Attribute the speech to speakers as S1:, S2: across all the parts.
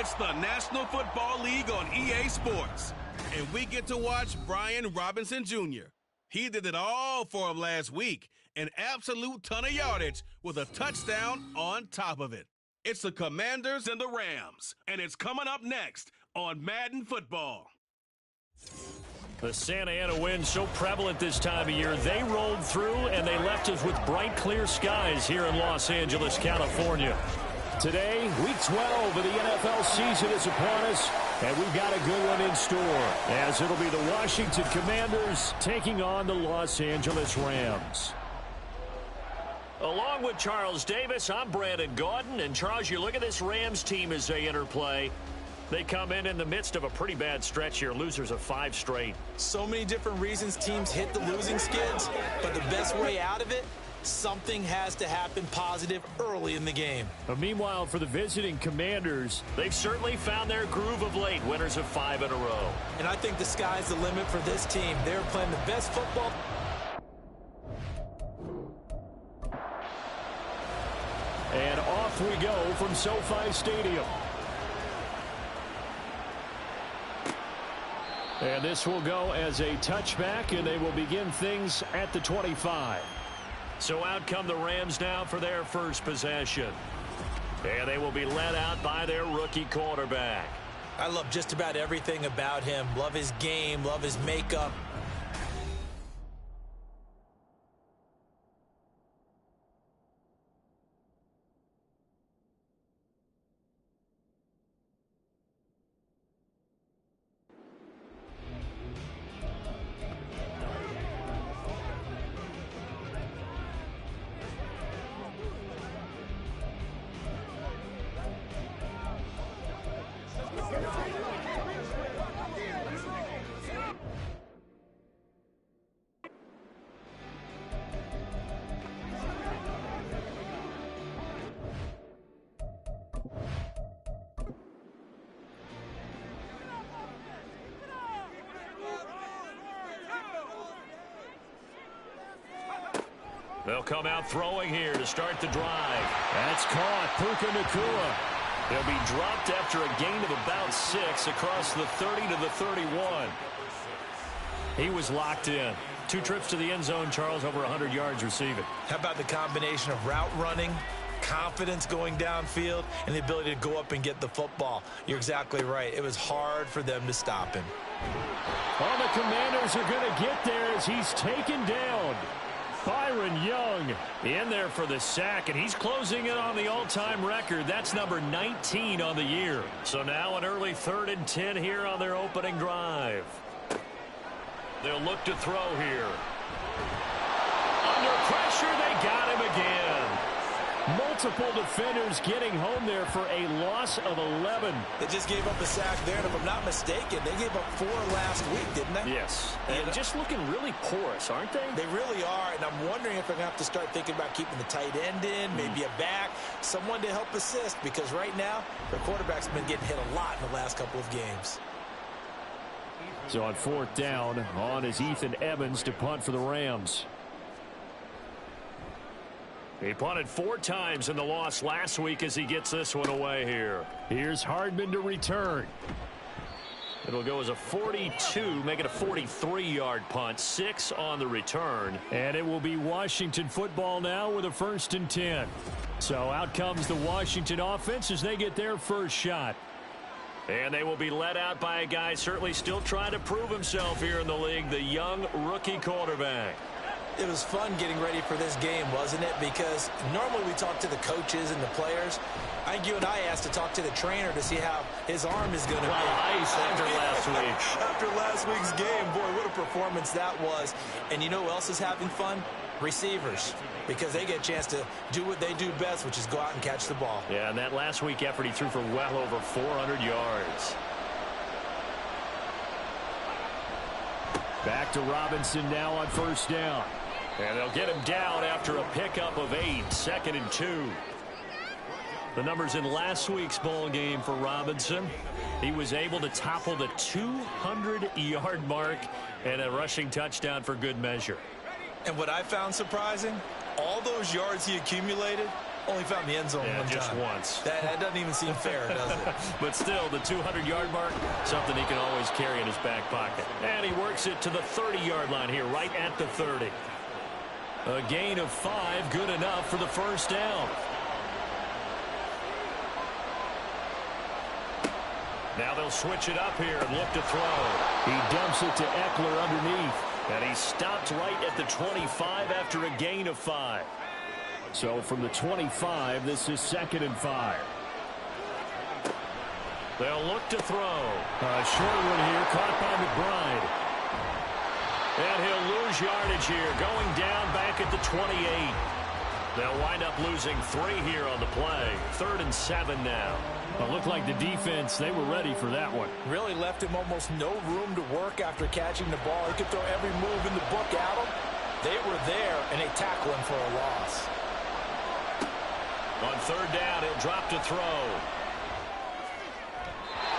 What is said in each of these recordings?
S1: It's the National Football League on EA Sports. And we get to watch Brian Robinson Jr. He did it all for him last week. An absolute ton of yardage with a touchdown on top of it. It's the Commanders and the Rams. And it's coming up next on Madden Football.
S2: The Santa Ana wind so prevalent this time of year, they rolled through and they left us with bright, clear skies here in Los Angeles, California. Today, Week 12 of the NFL season is upon us, and we've got a good one in store, as it'll be the Washington Commanders taking on the Los Angeles Rams. Along with Charles Davis, I'm Brandon Gaudin, and Charles, you look at this Rams team as they interplay. They come in the midst of a pretty bad stretch here, losers of 5 straight.
S3: So many different reasons teams hit the losing skids, but the best way out of it, something has to happen positive early in the game.
S2: But meanwhile, for the visiting Commanders, they've certainly found their groove of late, winners of 5 in a row.
S3: And I think the sky's the limit for this team. They're playing the best football.
S2: And off we go from SoFi Stadium. And this will go as a touchback, and they will begin things at the 25. So out come the Rams now for their first possession. And they will be led out by their rookie quarterback.
S3: I love just about everything about him. Love his game, love his makeup.
S2: They'll come out throwing here to start the drive. That's caught. Puka Nacua. He'll be dropped after a gain of about 6 across the 30 to the 31. He was locked in. 2 trips to the end zone, Charles, over 100 yards receiving.
S3: How about the combination of route running, confidence going downfield, and the ability to go up and get the football? You're exactly right. It was hard for them to stop him.
S2: Well, the Commanders are going to get there as he's taken down. Byron Young in there for the sack, and he's closing in on the all-time record. That's number 19 on the year. So now an early 3rd and 10 here on their opening drive. They'll look to throw here. Under pressure, they got him again. Multiple defenders getting home there for a loss of 11.
S3: They just gave up a sack there, and if I'm not mistaken, they gave up 4 last week, didn't they?
S2: Yes. And just looking really porous, aren't they?
S3: They really are, and I'm wondering if they're going to have to start thinking about keeping the tight end in, maybe a back, someone to help assist, because right now, their quarterback's been getting hit a lot in the last couple of games.
S2: So on 4th down, on is Ethan Evans to punt for the Rams. He punted 4 times in the loss last week as he gets this one away here. Here's Hardman to return. It'll go as a 42, make it a 43-yard punt, 6 on the return. And it will be Washington football now with a 1st and 10. So out comes the Washington offense as they get their first shot. And they will be led out by a guy certainly still trying to prove himself here in the league, the young rookie quarterback.
S3: It was fun getting ready for this game, wasn't it? Because normally we talk to the coaches and the players. I think you and I asked to talk to the trainer to see how his arm is going to be.
S2: Ice after last week.
S3: After last week's game, boy, what a performance that was. And you know who else is having fun? Receivers. Because they get a chance to do what they do best, which is go out and catch the ball.
S2: Yeah, and that last week effort, he threw for well over 400 yards. Back to Robinson now on 1st down. And they'll get him down after a pickup of 8, 2nd and 2. The numbers in last week's ball game for Robinson. He was able to topple the 200-yard mark and a rushing touchdown for good measure.
S3: And what I found surprising, all those yards he accumulated, Only found the end zone one
S2: just
S3: time.
S2: once.
S3: That doesn't even seem fair, does it?
S2: But still, the 200-yard mark, something he can always carry in his back pocket. And he works it to the 30-yard line here, right at the 30. A gain of 5, good enough for the first down. Now they'll switch it up here and look to throw. He dumps it to Eckler underneath. And he stopped right at the 25 after a gain of 5. So from the 25, this is 2nd and 5. They'll look to throw. A short one here, caught by McBride. And he'll lose yardage here, going down back at the 28. They'll wind up losing 3 here on the play. 3rd and 7 now.
S4: It looked like the defense, they were ready for that one.
S3: Really left him almost no room to work after catching the ball. He could throw every move in the book at him. They were there, and they tackle him for a loss.
S2: On 3rd down, he'll drop to throw.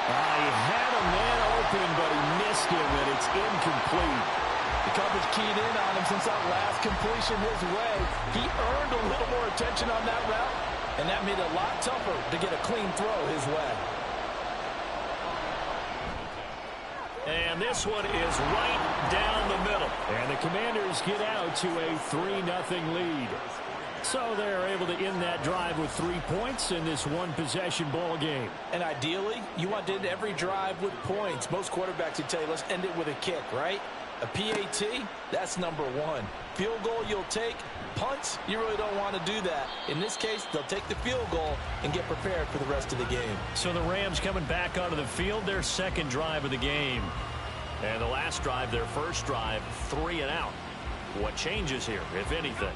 S4: He had a man open, but he missed him, and it's incomplete.
S3: The coverage keyed in on him since that last completion his way. He earned a little more attention on that route, and that made it a lot tougher to get a clean throw his way.
S2: And this one is right down the middle.
S4: And the Commanders get out to a 3-0 lead. So they're able to end that drive with 3 points in this one-possession ball game.
S3: And ideally, you want to end every drive with points. Most quarterbacks would tell you, let's end it with a kick, right? A PAT, that's number 1. Field goal you'll take. Punts, you really don't want to do that. In this case, they'll take the field goal and get prepared for the rest of the game.
S2: So the Rams coming back onto the field, their 2nd drive of the game. And the last drive, their first drive, 3 and out. What changes here, if anything?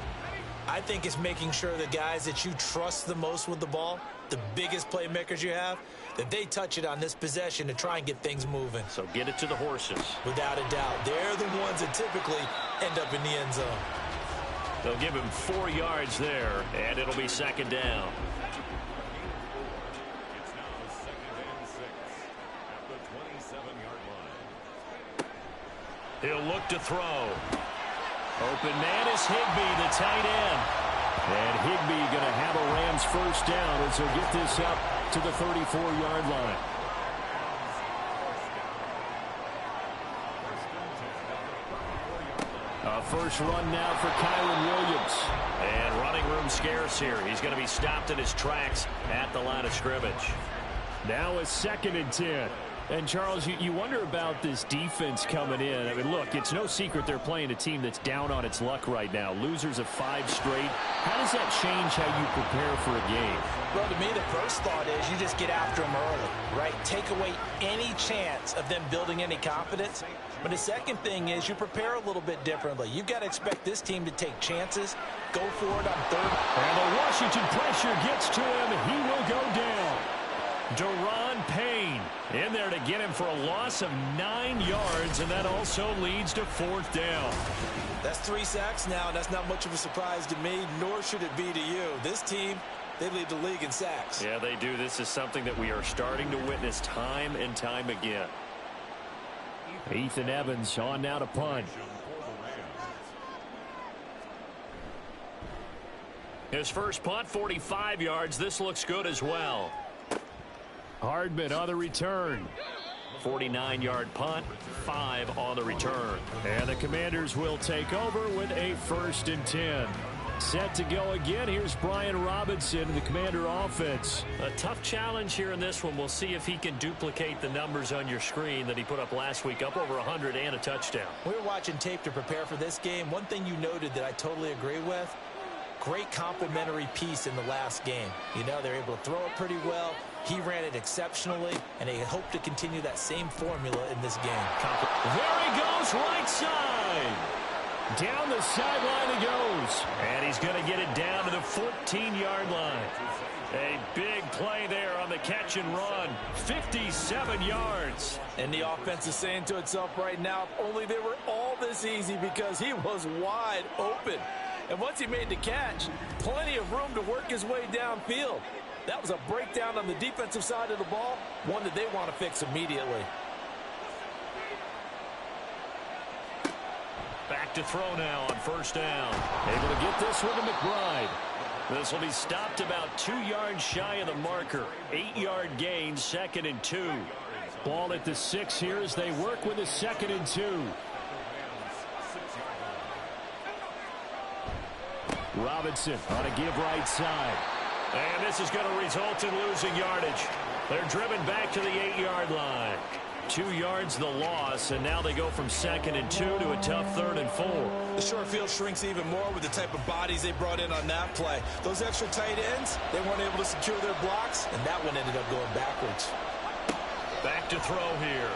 S3: I think it's making sure the guys that you trust the most with the ball, the biggest playmakers you have, that they touch it on this possession to try and get things moving.
S2: So get it to the horses.
S3: Without a doubt. They're the ones that typically end up in the end zone.
S2: They'll give him 4 yards there, and it'll be 2nd down.
S5: It's now 2nd and 6 at the 27-yard line.
S2: He'll look to throw. Open man is Higbee, the tight end. And Higbee going to have a Rams first down as he'll get this up to the 34-yard line.
S4: A first run now for Kyron Williams.
S2: And running room scarce here. He's going to be stopped in his tracks at the line of scrimmage.
S4: Now a 2nd and 10. And, Charles, you wonder about this defense coming in. I mean, look, it's no secret they're playing a team that's down on its luck right now. Losers of 5 straight. How does that change how you prepare for a game?
S3: Well, to me, the first thought is you just get after them early, right? Take away any chance of them building any confidence. But the second thing is you prepare a little bit differently. You've got to expect this team to take chances, go for it on 3rd.
S4: And the Washington pressure gets to him. He will go down.
S2: Deron Payne in there to get him for a loss of 9 yards, and that also leads to 4th down.
S3: That's 3 sacks now. That's not much of a surprise to me, nor should it be to you. This team, they lead the league in sacks.
S2: Yeah, they do. This is something that we are starting to witness time and time again.
S4: Ethan Evans on now to punt.
S2: His first punt, 45 yards. This looks good as well.
S4: Hardman on the return.
S2: 49-yard punt, 5 on the return.
S4: And the Commanders will take over with a 1st and 10. Set to go again. Here's Brian Robinson, the Commander offense.
S2: A tough challenge here in this one. We'll see if he can duplicate the numbers on your screen that he put up last week, up over 100 and a touchdown.
S3: We were watching tape to prepare for this game. One thing you noted that I totally agree with, great complimentary piece in the last game. You know, they're able to throw it pretty well. He ran it exceptionally, and they hope to continue that same formula in this game.
S2: There he goes, right side.
S4: Down the sideline he goes.
S2: And he's going to get it down to the 14-yard line. A big play there on the catch and run. 57 yards.
S3: And the offense is saying to itself right now, if only they were all this easy, because he was wide open. And once he made the catch, plenty of room to work his way downfield. That was a breakdown on the defensive side of the ball, one that they want to fix immediately.
S2: Back to throw now on first down.
S4: Able to get this one to McBride.
S2: This will be stopped about 2 yards shy of the marker. 8-yard gain, 2nd and 2.
S4: Ball at the 6 here as they work with a 2nd and 2. Robinson on a give right side.
S2: And this is going to result in losing yardage. They're driven back to the 8-yard line. 2 yards the loss, and now they go from 2nd and 2 to a tough 3rd and 4.
S3: The short field shrinks even more with the type of bodies they brought in on that play. Those extra tight ends, they weren't able to secure their blocks, and that one ended up going backwards.
S2: Back to throw here.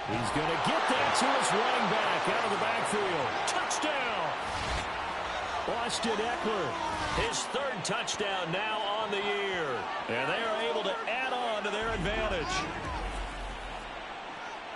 S4: He's going to get that to his running back out of the backfield. Touchdown! Austin Eckler.
S2: His 3rd touchdown now on the year. And they are able to add on to their advantage.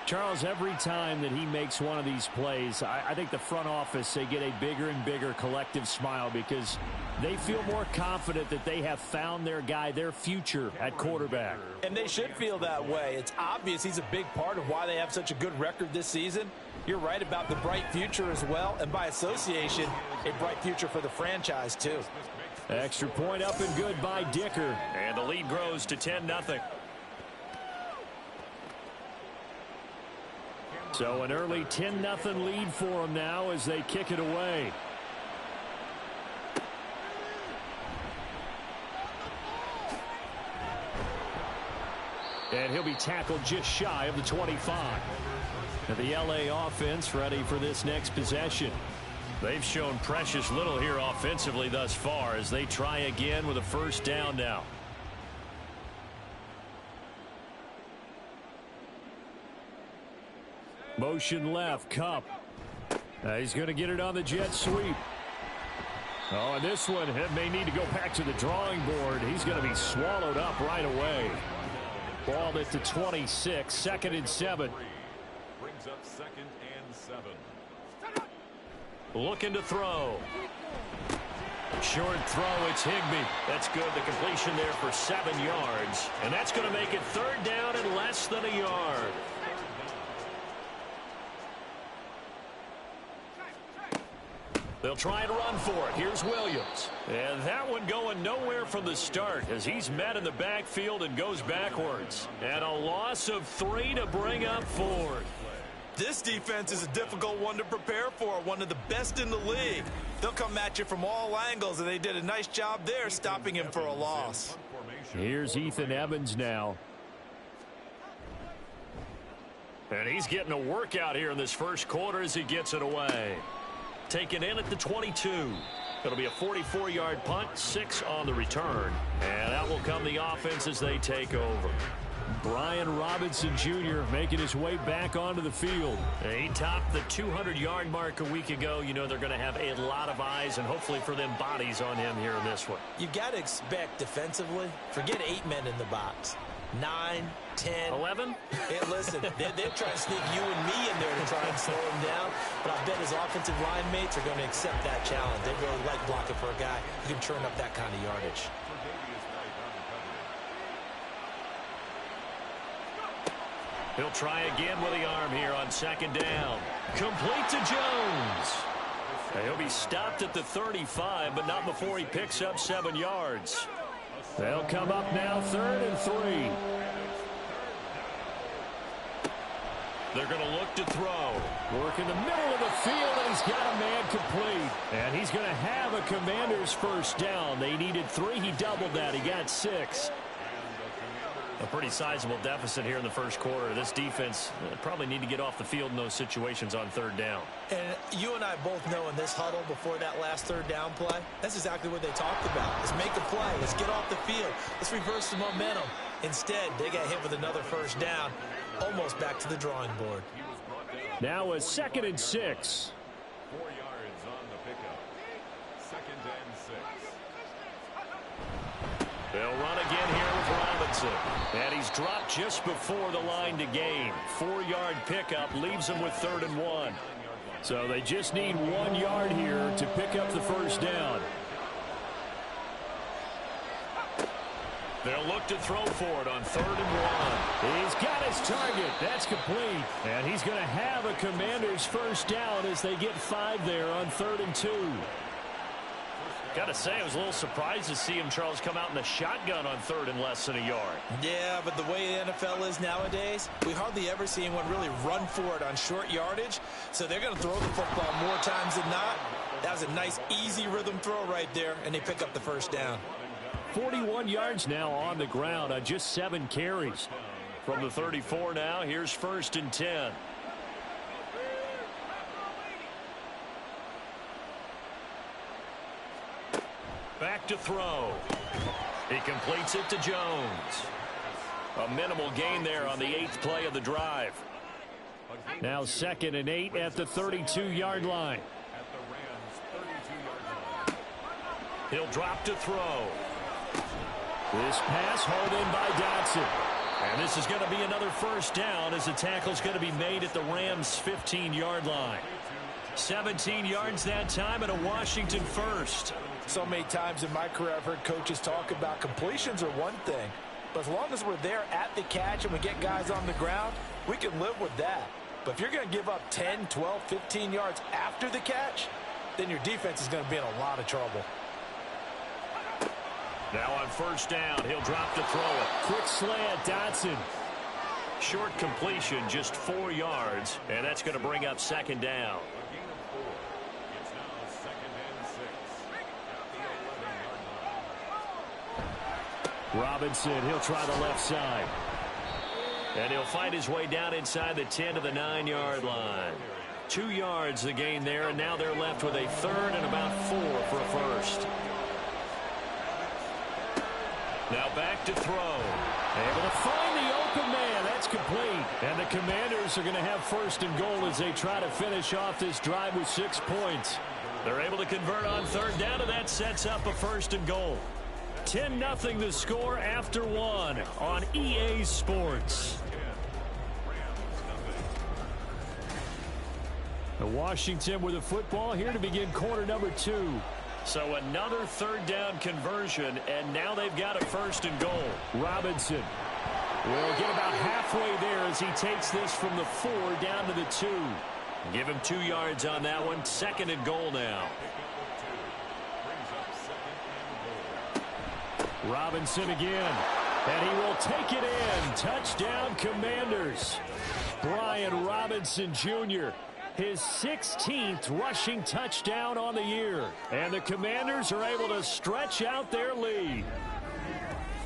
S4: Charles, every time that he makes one of these plays, I think the front office, they get a bigger and bigger collective smile because they feel more confident that they have found their guy, their future at quarterback.
S3: And they should feel that way. It's obvious he's a big part of why they have such a good record this season. You're right about the bright future as well, and by association, a bright future for the franchise too.
S4: Extra point up and good by Dicker.
S2: And the lead grows to 10-0.
S4: So an early 10-0 lead for them now as they kick it away. And he'll be tackled just shy of the 25. And the LA offense ready for this next possession.
S2: They've shown precious little here offensively thus far as they try again with a 1st down now.
S4: Motion left, Cup. He's going to get it on the jet sweep. Oh, and this one may need to go back to the drawing board. He's going to be swallowed up right away. Ball at the 26, 2nd and 7.
S5: Brings up 2nd and 7.
S2: Looking to throw. Short throw, it's Higbee. That's good. The completion there for 7 yards. And that's going to make it 3rd down and less than a yard. They'll try and run for it. Here's Williams. And that one going nowhere from the start as he's met in the backfield and goes backwards. And a loss of 3 to bring up 4th.
S3: This defense is a difficult one to prepare for, one of the best in the league. They'll come at you from all angles, and they did a nice job there stopping him for a loss.
S4: Here's Ethan Evans now.
S2: And he's getting a workout here in this first quarter as he gets it away. Taken in at the 22. It'll be a 44-yard punt, 6 on the return. And out will come the offense as they take over.
S4: Brian Robinson Jr. making his way back onto the field.
S2: He topped the 200-yard mark a week ago. You know they're going to have a lot of eyes and hopefully for them bodies on him here in this one.
S3: You got to expect defensively, forget 8 men in the box. 9, 10.
S2: 11?
S3: Hey, listen, they're trying to sneak you and me in there to try and slow him down. But I bet his offensive line mates are going to accept that challenge. They really like blocking for a guy who can turn up that kind of yardage.
S2: He'll try again with the arm here on 2nd down. Complete to Jones. He'll be stopped at the 35, but not before he picks up 7 yards.
S4: They'll come up now 3rd and 3.
S2: They're going to look to throw.
S4: Work in the middle of the field, and he's got a man complete. And he's going to have a Commander's 1st down. They needed 3. He doubled that. He got 6.
S2: A pretty sizable deficit here in the first quarter. This defense probably need to get off the field in those situations on 3rd down.
S3: And you and I both know in this huddle before that last 3rd down play, that's exactly what they talked about. Let's make a play. Let's get off the field. Let's reverse the momentum. Instead, they got hit with another 1st down, almost back to the drawing board.
S4: Now a 2nd and 6.
S5: 4 yards on the pickup. 2nd and 6.
S2: They'll run again here with Robinson. And he's dropped just before the line to gain. 4-yard pickup leaves him with 3rd and 1.
S4: So they just need 1 yard here to pick up the 1st down.
S2: They'll look to throw for it on 3rd and 1.
S4: He's got his target. That's complete. And he's going to have a Commanders first down as they get 5 there on 3rd and 2.
S2: Got to say, I was a little surprised to see him, Charles, come out in the shotgun on 3rd and less than a yard.
S3: Yeah, but the way the NFL is nowadays, we hardly ever see anyone really run for it on short yardage. So they're going to throw the football more times than not. That was a nice, easy rhythm throw right there, and they pick up the first down.
S4: 41 yards now on the ground on just 7 carries.
S2: From the 34 now, here's 1st and 10. Back to throw. He completes it to Jones. A minimal gain there on the 8th play of the drive.
S4: Now 2nd and 8 at the 32-yard line.
S2: He'll drop to throw.
S4: This pass hauled in by Dotson.
S2: And this is going to be another first down as the tackle's going to be made at the Rams' 15-yard line. 17 yards that time and a Washington first.
S3: So many times in my career I've heard coaches talk about completions are one thing, but as long as we're there at the catch and we get guys on the ground, we can live with that. But if you're going to give up 10, 12, 15 yards after the catch, then your defense is going to be in a lot of trouble.
S2: Now on first down, he'll drop to throw it.
S4: Quick slant, Dotson.
S2: Short completion, just 4 yards, and that's going to bring up 2nd down.
S4: Robinson, he'll try the left side.
S2: And he'll find his way down inside the 10 to the 9-yard line. 2 yards the gain there, and now they're left with a 3rd and about 4 for a first. Now back to throw.
S4: Able to find the open man. That's complete. And the Commanders are going to have 1st and goal as they try to finish off this drive with 6 points.
S2: They're able to convert on 3rd down, and that sets up a 1st and goal. 10-0 the score after 1 on EA Sports.
S4: Washington with the football here to begin quarter number 2.
S2: So another 3rd down conversion, and now they've got a 1st and goal.
S4: Robinson will get about halfway there as he takes this from the 4 down to the 2.
S2: Give him 2 yards on that one. 2nd and goal now.
S4: Robinson again, and he will take it in. Touchdown, Commanders. Brian Robinson Jr., his 16th rushing touchdown on the year. And the Commanders are able to stretch out their lead.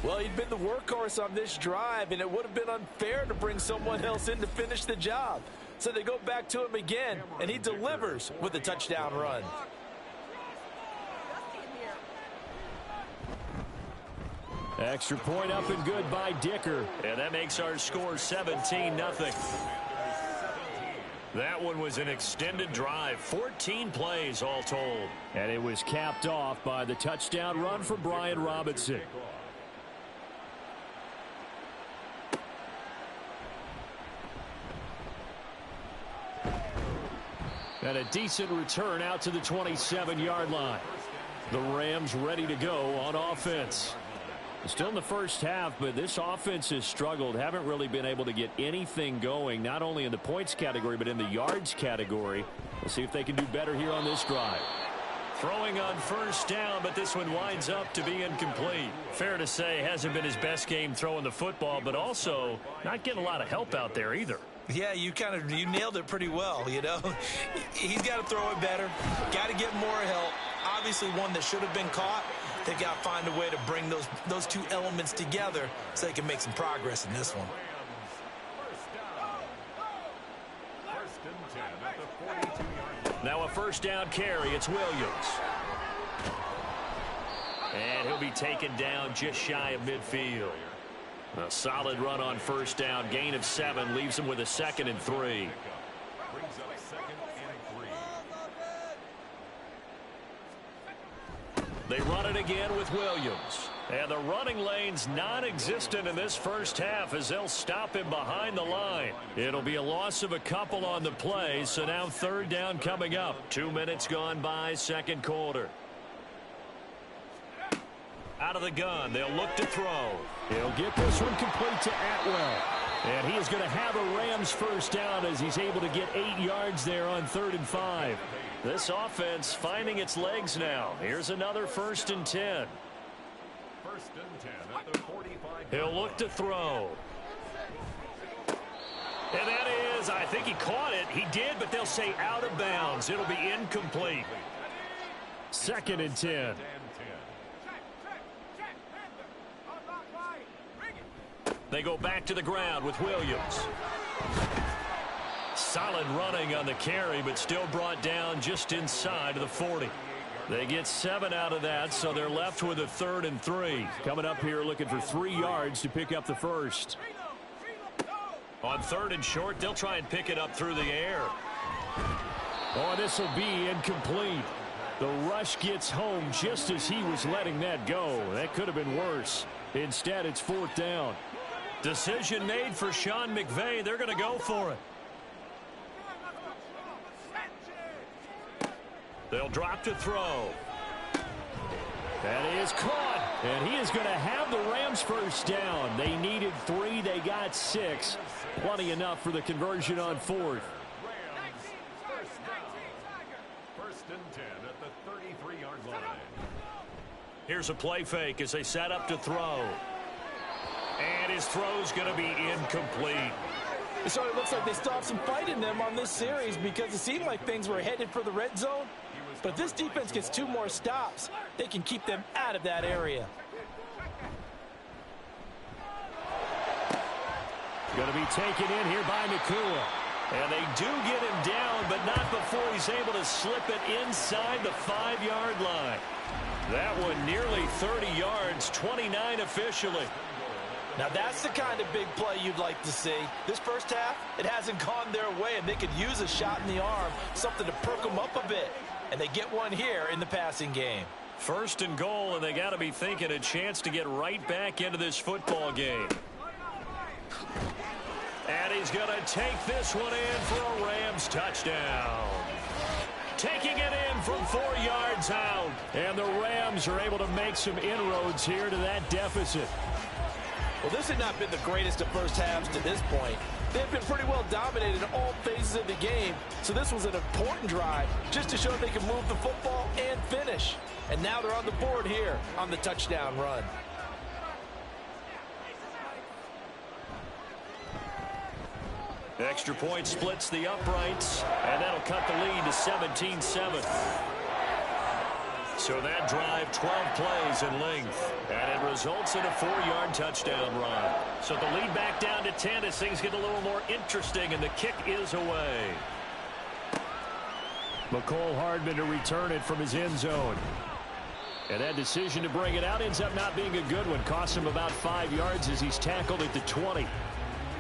S3: Well, he'd been the workhorse on this drive, and it would have been unfair to bring someone else in to finish the job. So they go back to him again, and he delivers with a touchdown run.
S4: Extra point up and good by Dicker.
S2: And that makes our score 17-0. That one was an extended drive, 14 plays all told.
S4: And it was capped off by the touchdown run for Brian Robinson. And a decent return out to the 27-yard line. The Rams ready to go on offense. Still in the first half, but this offense has struggled. Haven't really been able to get anything going, not only in the points category, but in the yards category. We'll see if they can do better here on this drive.
S2: Throwing on first down, but this one winds up to be incomplete. Fair to say, hasn't been his best game throwing the football, but also not getting a lot of help out there either.
S3: Yeah, you nailed it pretty well, you know. He's got to throw it better. Got to get more help. Obviously one that should have been caught. They've got to find a way to bring those two elements together so they can make some progress in this one.
S2: Now a first down carry. It's Williams. And he'll be taken down just shy of midfield. A solid run on first down. Gain of 7 leaves him with a 2nd and 3. They run it again with Williams. And the running lane's non-existent in this first half as they'll stop him behind the line. It'll be a loss of a couple on the play, so now 3rd down coming up. 2 minutes gone by, second quarter. Out of the gun, they'll look to throw.
S4: He'll get this one complete to Atwell. And he is going to have a Rams first down as he's able to get 8 yards there on 3rd and 5.
S2: This offense finding its legs now. Here's another 1st and 10.
S5: 1st and 10 at the 45.
S2: He'll look to throw. And that is, I think he caught it. He did, but they'll say out of bounds. It'll be incomplete.
S4: 2nd and 10.
S2: They go back to the ground with Williams. Solid running on the carry, but still brought down just inside of the 40. They get 7 out of that, so they're left with a 3rd and 3.
S4: Coming up here looking for 3 yards to pick up the first.
S2: On 3rd and short, they'll try and pick it up through the air.
S4: Oh, this will be incomplete. The rush gets home just as he was letting that go. That could have been worse. Instead, it's 4th down.
S2: Decision made for Sean McVay. They're going to go for it. They'll drop to throw.
S4: That is caught. And he is going to have the Rams first down. They needed 3. They got 6. Plenty enough for the conversion on 4th.
S5: Rams first down. 1st and 10 at the 33-yard line.
S2: Here's a play fake as they set up to throw. And his throw's going to be incomplete.
S3: It sort of looks like they still have some fight in them on this series because it seemed like things were headed for the red zone. But if this defense gets 2 more stops, they can keep them out of that area.
S4: Going to be taken in here by Nakua.
S2: And they do get him down, but not before he's able to slip it inside the 5-yard line. That one nearly 30 yards, 29 officially.
S3: Now that's the kind of big play you'd like to see. This first half, it hasn't gone their way, and they could use a shot in the arm, something to perk them up a bit. And they get one here in the passing game.
S2: 1st and goal, and they got to be thinking a chance to get right back into this football game. And he's going to take this one in for a Rams touchdown. Taking it in from 4 yards out.
S4: And the Rams are able to make some inroads here to that deficit.
S3: Well, this had not been the greatest of first halves to this point. They've been pretty well dominated in all phases of the game, so this was an important drive just to show they can move the football and finish. And now they're on the board here on the touchdown run.
S2: Extra point splits the uprights, and that'll cut the lead to 17-7. So that drive, 12 plays in length, and it results in a 4-yard touchdown run. So the lead back down to 10 as things get a little more interesting, and the kick is away.
S4: McCole Hardman to return it from his end zone. And that decision to bring it out ends up not being a good one. Costs him about 5 yards as he's tackled at the 20.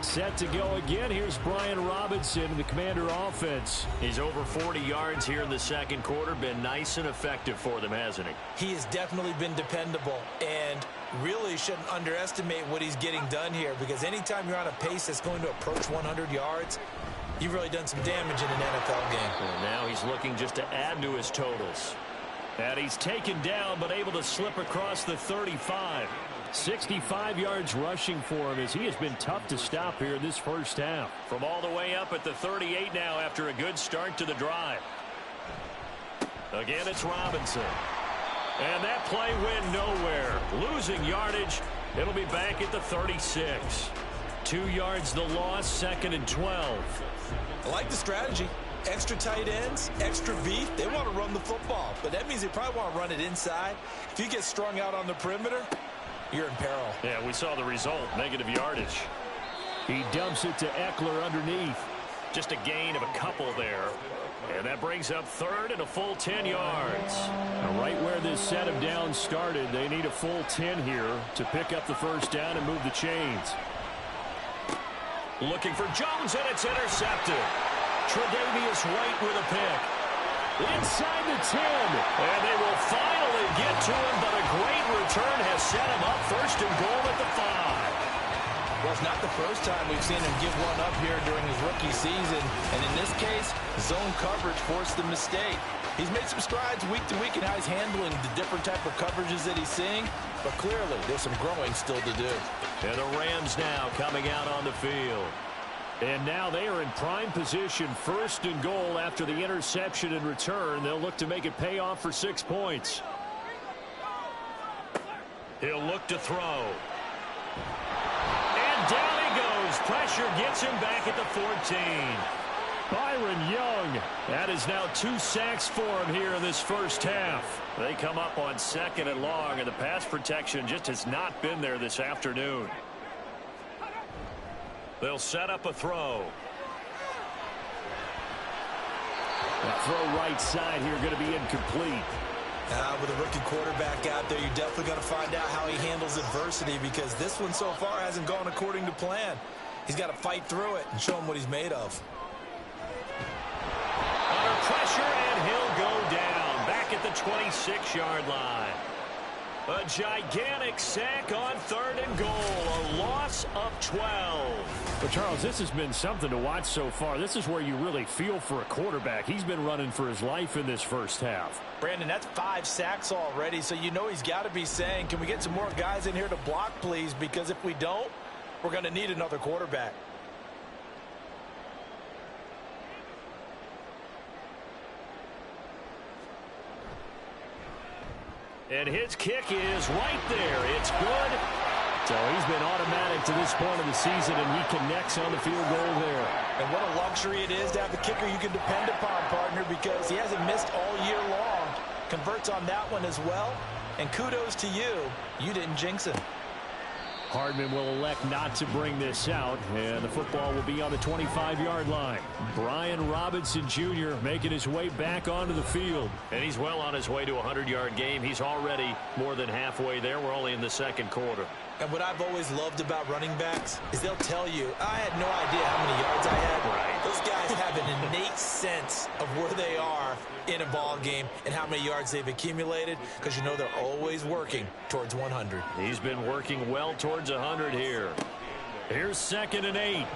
S4: Set to go again. Here's Brian Robinson, the Commander offense.
S2: He's over 40 yards here in the second quarter. Been nice and effective for them, hasn't he?
S3: He has definitely been dependable and really shouldn't underestimate what he's getting done here, because anytime you're on a pace that's going to approach 100 yards, you've really done some damage in an NFL game.
S2: And now he's looking just to add to his totals.
S4: And he's taken down but able to slip across the 35. 65 yards rushing for him as he has been tough to stop here in this first half.
S2: From all the way up at the 38 now after a good start to the drive. Again, it's Robinson. And that play went nowhere. Losing yardage. It'll be back at the 36.
S4: 2 yards the loss, 2nd and 12.
S3: I like the strategy. Extra tight ends, extra beef. They want to run the football, but that means they probably want to run it inside. If you get strung out on the perimeter, you're in peril.
S2: Yeah, we saw the result, negative yardage.
S4: He dumps it to Eckler underneath.
S2: Just a gain of a couple there. And that brings up 3rd and a full 10 yards.
S4: Now right where this set of downs started, they need a full 10 here to pick up the first down and move the chains.
S2: Looking for Jones, and it's intercepted. Tre'Davious White with a pick.
S4: Inside the 10.
S2: And they will finally get to him, but a great return has set him up 1st and goal at the 5.
S3: Well, it's not the first time we've seen him give one up here during his rookie season. And in this case, zone coverage forced the mistake. He's made some strides week to week in how he's handling the different type of coverages that he's seeing, but clearly there's some growing still to do.
S2: And the Rams now coming out on the field.
S4: And now they are in prime position, 1st and goal after the interception and return. They'll look to make it pay off for 6 points.
S2: He'll look to throw. And down he goes. Pressure gets him back at the 14.
S4: Byron Young. That is now 2 sacks for him here in this first half.
S2: They come up on 2nd and long, and the pass protection just has not been there this afternoon. They'll set up a throw.
S4: That throw right side here going to be incomplete.
S3: With a rookie quarterback out there, you're definitely going to find out how he handles adversity, because this one so far hasn't gone according to plan. He's got to fight through it and show him what he's made of.
S2: Under pressure, and he'll go down back at the 26-yard line. A gigantic sack on 3rd and goal. A loss of 12.
S4: Well, Charles, this has been something to watch so far. This is where you really feel for a quarterback. He's been running for his life in this first half.
S3: Brandon, that's 5 sacks already, so you know he's got to be saying, can we get some more guys in here to block, please? Because if we don't, we're going to need another quarterback.
S2: And his kick is right there. It's good.
S4: So he's been automatic to this point of the season, and he connects on the field goal there.
S3: And what a luxury it is to have a kicker you can depend upon, partner, because he hasn't missed all year long. Converts on that one as well. And kudos to you. You didn't jinx him.
S4: Hardman will elect not to bring this out, and the football will be on the 25-yard line. Brian Robinson Jr. making his way back onto the field.
S2: And he's well on his way to a 100-yard game. He's already more than halfway there. We're only in the 2nd quarter.
S3: And what I've always loved about running backs is they'll tell you, I had no idea how many yards I had.
S2: Right.
S3: Those guys have an innate sense of where they are in a ball game and how many yards they've accumulated, because you know they're always working towards 100.
S2: He's been working well towards 100 here.
S4: Here's 2nd and 8.
S2: And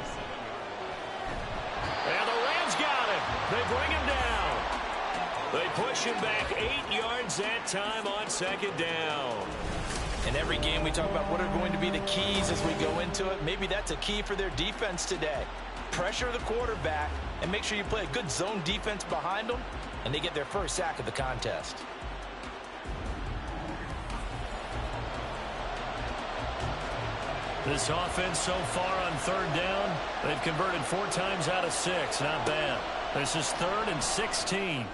S2: the Rams got him. They bring him down. They push him back 8 yards that time on 2nd down.
S3: In every game we talk about what are going to be the keys as we go into it. Maybe that's a key for their defense today. Pressure the quarterback and make sure you play a good zone defense behind them, and they get their first sack of the contest.
S2: This offense so far on 3rd down, they've converted 4 times out of 6. Not bad. This is 3rd and 16.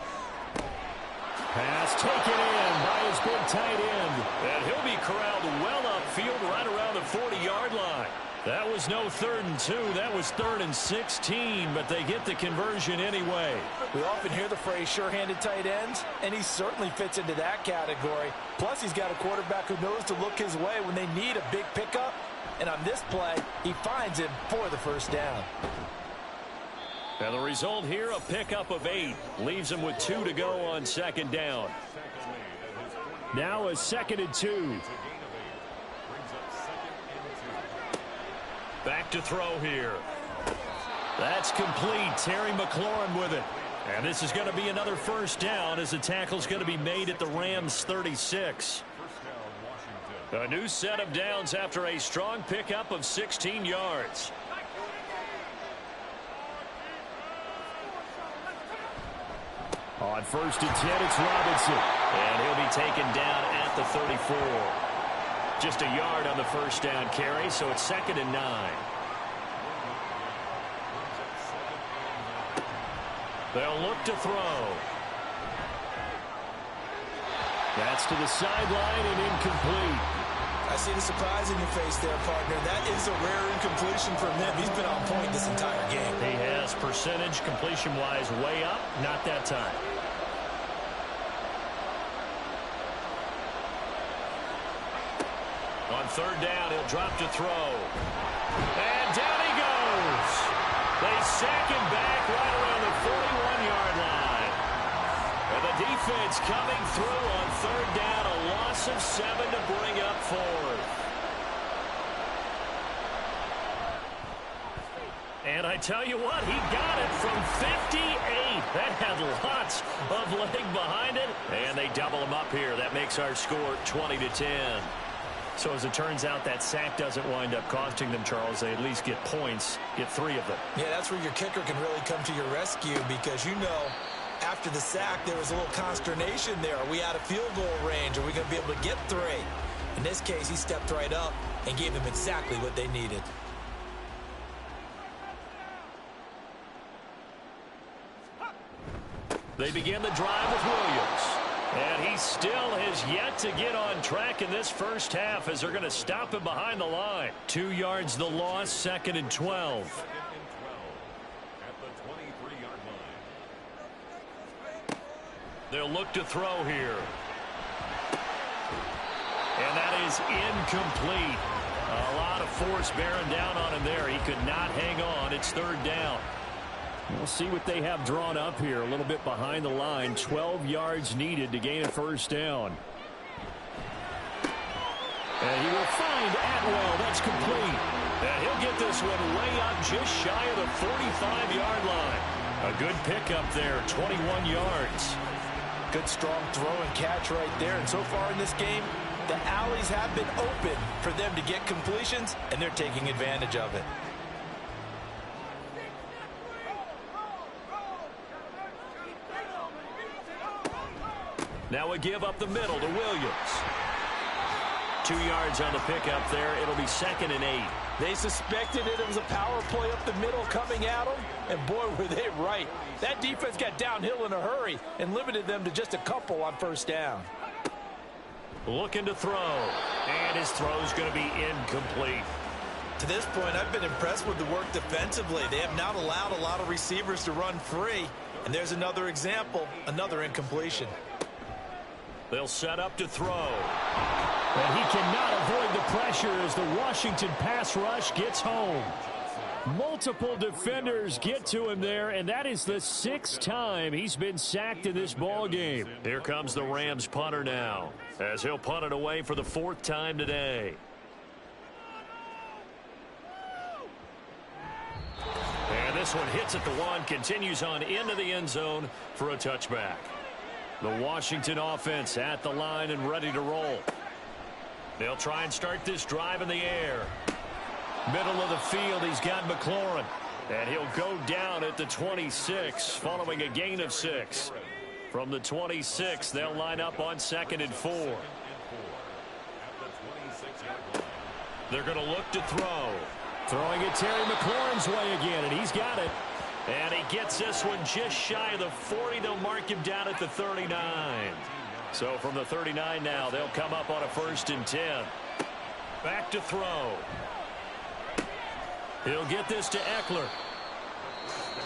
S4: Pass taken in by his big tight end.
S2: And he'll be corralled well upfield right around the 40-yard line.
S4: That was no 3rd and 2. That was 3rd and 16, but they get the conversion anyway.
S3: We often hear the phrase sure-handed tight ends, and he certainly fits into that category. Plus, he's got a quarterback who knows to look his way when they need a big pickup. And on this play, he finds him for the first down.
S2: And the result here, a pickup of 8. Leaves him with 2 to go on 2nd down.
S4: Now a 2nd and 2.
S2: Back to throw here. That's complete. Terry McLaurin with it. And this is going to be another first down as the tackle's going to be made at the Rams 36. A new set of downs after a strong pickup of 16 yards.
S4: On 1st and 10, it's Robinson.
S2: And he'll be taken down at the 34. Just a yard on the first down carry, so it's 2nd and 9. They'll look to throw.
S4: That's to the sideline and incomplete.
S3: I see the surprise in your face there, partner. That is a rare incompletion from him. He's been on point this entire game.
S2: He has percentage completion-wise way up. Not that time. On 3rd down, he'll drop to throw. And down he goes. They sack him back right around the 41-yard line. And the defense coming through on 3rd down. A loss of 7 to bring up 4th. And I tell you what, he got it from 58. That had lots of leg behind it. And they double him up here. That makes our score 20-10. So as it turns out, that sack doesn't wind up costing them, Charles. They at least get points, get 3 of them.
S3: Yeah, that's where your kicker can really come to your rescue because, you know, after the sack, there was a little consternation there. Are we out of field goal range? Are we going to be able to get 3? In this case, he stepped right up and gave them exactly what they needed.
S2: They begin the drive with Williams. And he still has yet to get on track in this first half as they're going to stop him behind the line. 2 yards the loss, 2nd and 12.
S5: At the 23-yard line.
S2: They'll look to throw here. And that is incomplete. A lot of force bearing down on him there. He could not hang on. It's 3rd down.
S4: We'll see what they have drawn up here. A little bit behind the line. 12 yards needed to gain a 1st down. And he will find Atwell. That's complete.
S2: And he'll get this one way up just shy of the 45-yard line. A good pickup there, 21 yards.
S3: Good strong throw and catch right there. And so far in this game, the alleys have been open for them to get completions, and they're taking advantage of it.
S2: Now a give up the middle to Williams. 2 yards on the pickup there. It'll be 2nd and 8.
S3: They suspected it was a power play up the middle coming at them, and boy, were they right. That defense got downhill in a hurry and limited them to just a couple on 1st down.
S2: Looking to throw, and his throw's going to be incomplete.
S3: To this point, I've been impressed with the work defensively. They have not allowed a lot of receivers to run free, and there's another example, another incompletion.
S2: They'll set up to throw.
S4: And he cannot avoid the pressure as the Washington pass rush gets home. Multiple defenders get to him there, and that is the 6th time he's been sacked in this ball game.
S2: Here comes the Rams punter now, as he'll punt it away for the 4th time today. And this one hits at the 1, continues on into the end zone for a touchback. The Washington offense at the line and ready to roll. They'll try and start this drive in the air. Middle of the field, he's got McLaurin. And he'll go down at the 26 following a gain of 6. From the 26, they'll line up on 2nd and 4. They're going to look to throw.
S4: Throwing it Terry McLaurin's way again, and he's got it.
S2: And he gets this one just shy of the 40. They'll mark him down at the 39. So from the 39 now, they'll come up on a 1st and 10. Back to throw. He'll get this to Eckler.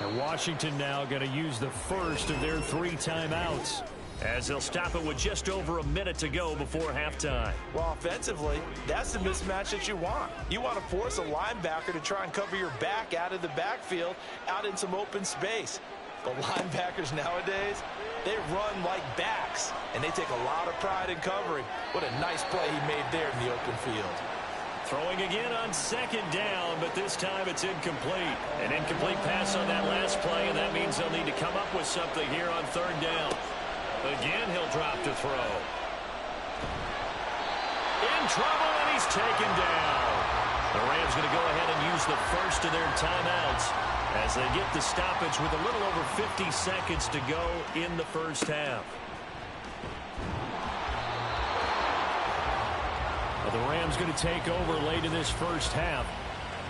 S4: And Washington now going to use the first of their 3 timeouts.
S2: As they'll stop it with just over a minute to go before halftime.
S3: Well, offensively, that's the mismatch that you want. You want to force a linebacker to try and cover your back out of the backfield, out in some open space. But linebackers nowadays, they run like backs, and they take a lot of pride in covering. What a nice play he made there in the open field.
S2: Throwing again on 2nd down, but this time it's incomplete. An incomplete pass on that last play, and that means they'll need to come up with something here on 3rd down. Again, he'll drop to throw. In trouble, and he's taken down. The Rams going to go ahead and use the first of their timeouts as they get the stoppage with a little over 50 seconds to go in the first half.
S4: Well, the Rams going to take over late in this first half.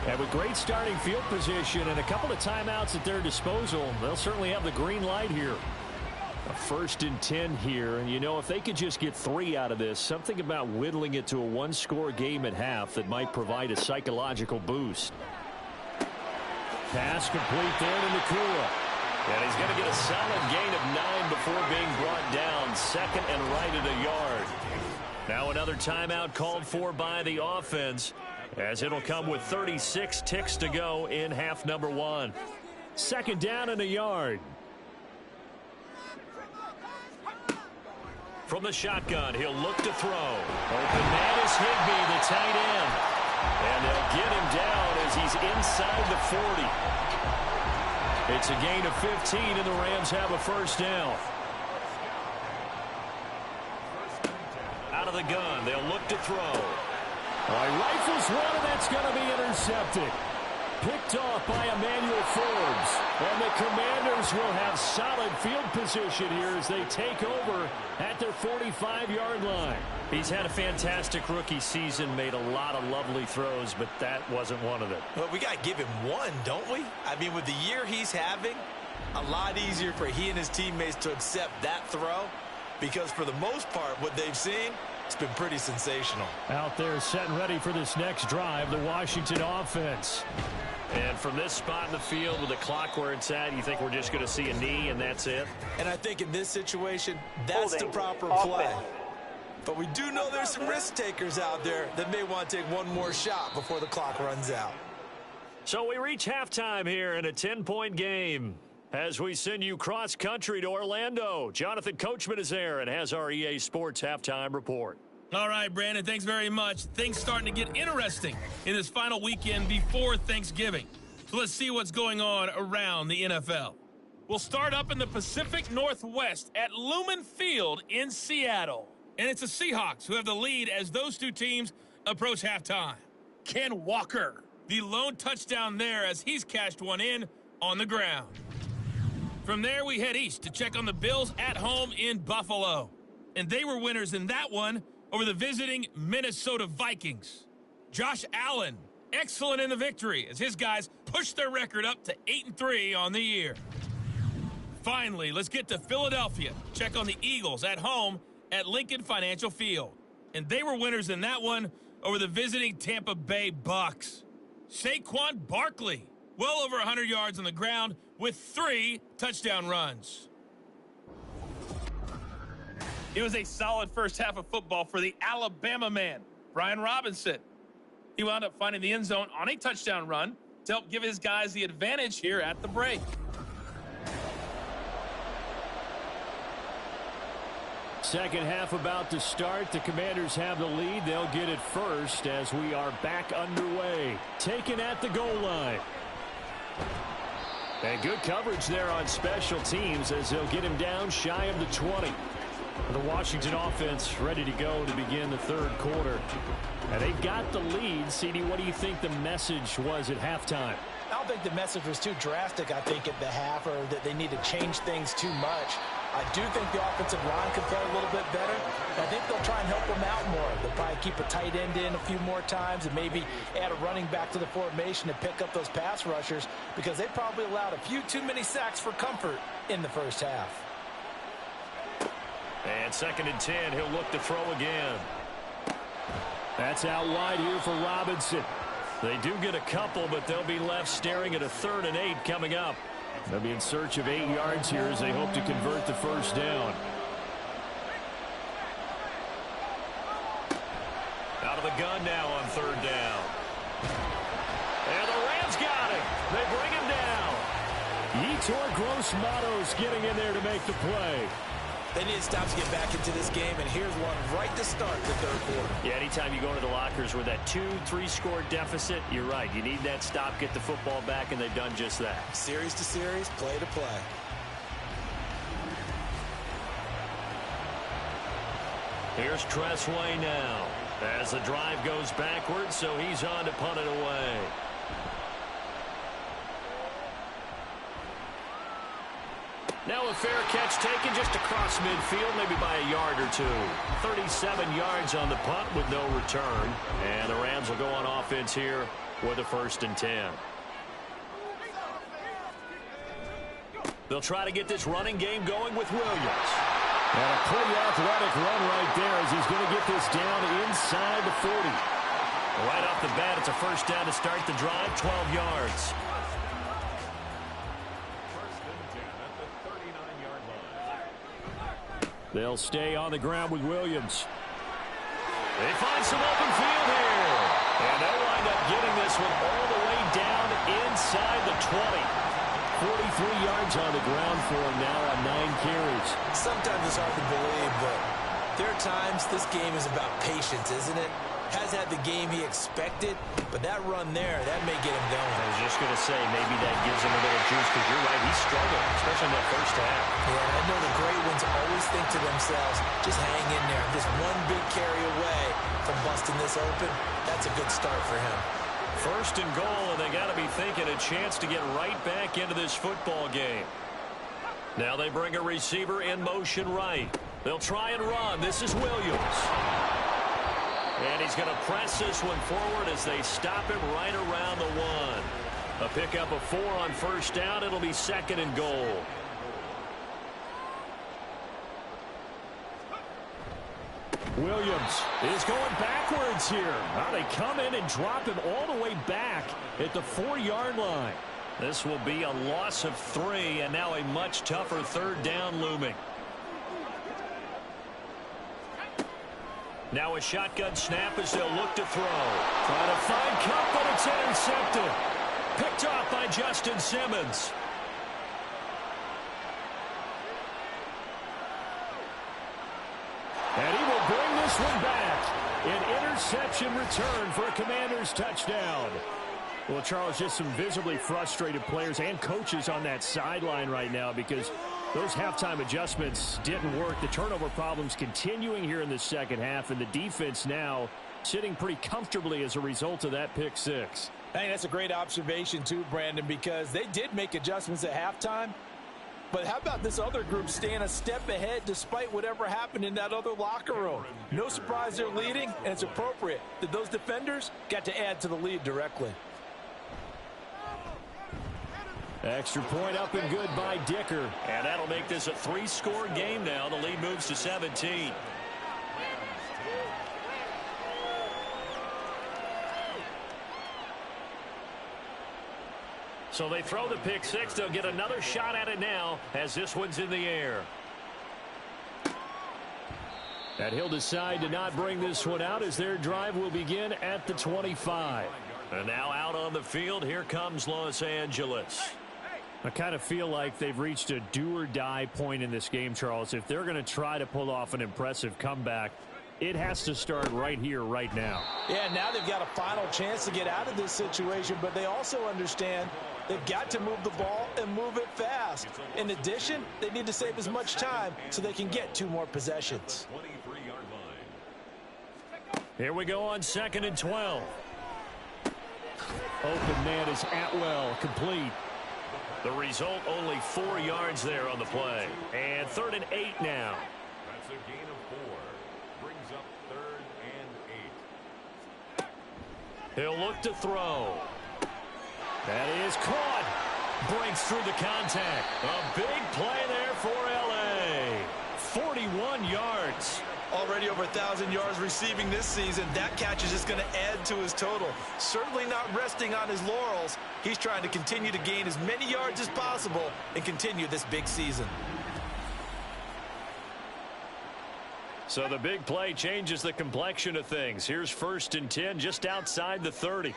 S4: And with great starting field position and a couple of timeouts at their disposal, they'll certainly have the green light here. A 1st and 10 here, and you know, if they could just get 3 out of this, something about whittling it to a 1-score game at half that might provide a psychological boost. Pass complete there to Nakua.
S2: And he's going to get a solid gain of 9 before being brought down. 2nd and right at a yard. Now another timeout called for by the offense, as it'll come with 36 ticks to go in half number 1.
S4: 2nd down and a yard.
S2: From the shotgun, he'll look to throw. Open man is Higbee, the tight end. And they'll get him down as he's inside the 40. It's a gain of 15, and the Rams have a first down. Out of the gun, they'll look to throw.
S4: All right, rifles one, and that's going to be intercepted. Picked off by Emmanuel Forbes. And the Commanders will have solid field position here as they take over at their 45-yard line.
S2: He's had a fantastic rookie season, made a lot of lovely throws, but that wasn't one of them.
S3: Well, we got to give him one, don't we? I mean, with the year he's having, a lot easier for he and his teammates to accept that throw, because for the most part, what they've seen, it's been pretty sensational.
S4: Out there set and ready for this next drive, the Washington offense.
S2: And from this spot in the field with the clock where it's at, you think we're just going to see a knee and that's it?
S3: And I think in this situation, that's the proper play. But we do know there's some risk takers out there that may want to take one more shot before the clock runs out.
S2: So we reach halftime here in a 10-point game. As we send you cross-country to Orlando, Jonathan Coachman is there and has our EA Sports halftime report.
S6: All right, Brandon, thanks very much. Things starting to get interesting in this final weekend before Thanksgiving. So let's see what's going on around the NFL. We'll start up in the Pacific Northwest at Lumen Field in Seattle. And it's the Seahawks who have the lead as those two teams approach halftime. Ken Walker, the lone touchdown there as he's cashed one in on the ground. From there, we head east to check on the Bills at home in Buffalo. And they were winners in that one over the visiting Minnesota Vikings. Josh Allen, excellent in the victory as his guys pushed their record up to 8-3 on the year. Finally, let's get to Philadelphia. Check on the Eagles at home at Lincoln Financial Field. And they were winners in that one over the visiting Tampa Bay Bucks. Saquon Barkley, well over 100 yards on the ground with 3 touchdown runs. It was a solid first half of football for the Alabama man, Brian Robinson. He wound up finding the end zone on a touchdown run to help give his guys the advantage here at the break.
S4: Second half about to start. The Commanders have the lead. They'll get it first as we are back underway. Taken at the goal line. And good coverage there on special teams as they'll get him down shy of the 20. The Washington offense ready to go to begin the third quarter. And they got the lead. CD, what do you think the message was at halftime?
S3: I don't think the message was too drastic, I think, at the half, or that they need to change things too much. I do think the offensive line could play a little bit better. I think they'll try and help them out more. They'll probably keep a tight end in a few more times and maybe add a running back to the formation to pick up those pass rushers, because they probably allowed a few too many sacks for comfort in the first half.
S2: And 2nd and 10, he'll look to throw again.
S4: That's out wide here for Robinson.
S2: They do get a couple, but they'll be left staring at a 3rd and 8 coming up.
S4: They'll be in search of 8 yards here as they hope to convert the first down.
S2: Out of the gun now on 3rd down. And the Rams got him. They bring him down.
S4: Yetur Gross-Matos getting in there to make the play.
S3: They need to stop to get back into this game, and here's one right to start the third quarter.
S2: Yeah, anytime you go into the lockers with that 2-3 score deficit, you're right. You need that stop, get the football back, and they've done just that.
S3: Series to series, play to play.
S2: Here's Tressway now as the drive goes backwards, so he's on to punt it away. Now a fair catch taken just across midfield, maybe by a yard or two. 37 yards on the punt with no return. And the Rams will go on offense here with a 1st and 10. They'll try to get this running game going with Williams.
S4: And a pretty athletic run right there as he's going to get this down inside the 40.
S2: Right off the bat, it's a 1st down to start the drive, 12 yards.
S4: They'll stay on the ground with Williams.
S2: They find some open field here. And they'll wind up getting this one all the way down inside the 20.
S4: 43 yards on the ground for him now on 9 carries.
S3: Sometimes it's hard to believe, but there are times this game is about patience, isn't it? has had the game he expected, but that run there, that may get him going.
S2: I was just going to say, maybe that gives him a little juice, because you're right, he struggled, especially in that first half.
S3: Yeah, I know the great ones always think to themselves, just hang in there. I'm just one big carry away from busting this open. That's a good start for him.
S2: First and goal, and they got to be thinking a chance to get right back into this football game. Now they bring a receiver in motion right. They'll try and run. This is Williams. And he's going to press this one forward as they stop him right around the 1. A pickup of 4 on first down. It'll be second and goal.
S4: Williams is going backwards here. Now they come in and drop him all the way back at the 4-yard line.
S2: This will be a loss of 3, and now a much tougher third down looming. Now a shotgun snap as they'll look to throw.
S4: Trying to find Cup, but it's intercepted.
S2: Picked off by Justin Simmons.
S4: And he will bring this one back. An interception return for a Commanders touchdown. Well, Charles, just some visibly frustrated players and coaches on that sideline right now because those halftime adjustments didn't work. The turnover problems continuing here in the second half, and the defense now sitting pretty comfortably as a result of that pick 6.
S3: I think that's a great observation too, Brandon, because they did make adjustments at halftime. But how about this other group staying a step ahead despite whatever happened in that other locker room? No surprise they're leading, and it's appropriate that those defenders got to add to the lead directly.
S4: Extra point up and good by Dicker.
S2: And that'll make this a 3-score game now. The lead moves to 17. So they throw the pick 6. They'll get another shot at it now as this one's in the air.
S4: And he'll decide to not bring this one out as their drive will begin at the 25.
S2: And now out on the field, here comes Los Angeles.
S4: I kind of feel like they've reached a do-or-die point in this game, Charles. If they're going to try to pull off an impressive comeback, it has to start right here, right now.
S3: Yeah, now they've got a final chance to get out of this situation, but they also understand they've got to move the ball and move it fast. In addition, they need to save as much time so they can get 2 more possessions.
S2: Here we go on 2nd and 12.
S4: Open man is Atwell, complete.
S2: The result, only 4 yards there on the play. And 3rd and 8 now.
S5: That's a gain of 4. Brings up 3rd and 8.
S2: He'll look to throw.
S4: That is caught.
S2: Breaks through the contact. A big play there for L.A. 41 yards.
S3: Already over 1,000 yards receiving this season. That catch is just going to add to his total. Certainly not resting on his laurels. He's trying to continue to gain as many yards as possible and continue this big season.
S2: So the big play changes the complexion of things. Here's 1st and 10 just outside the 30.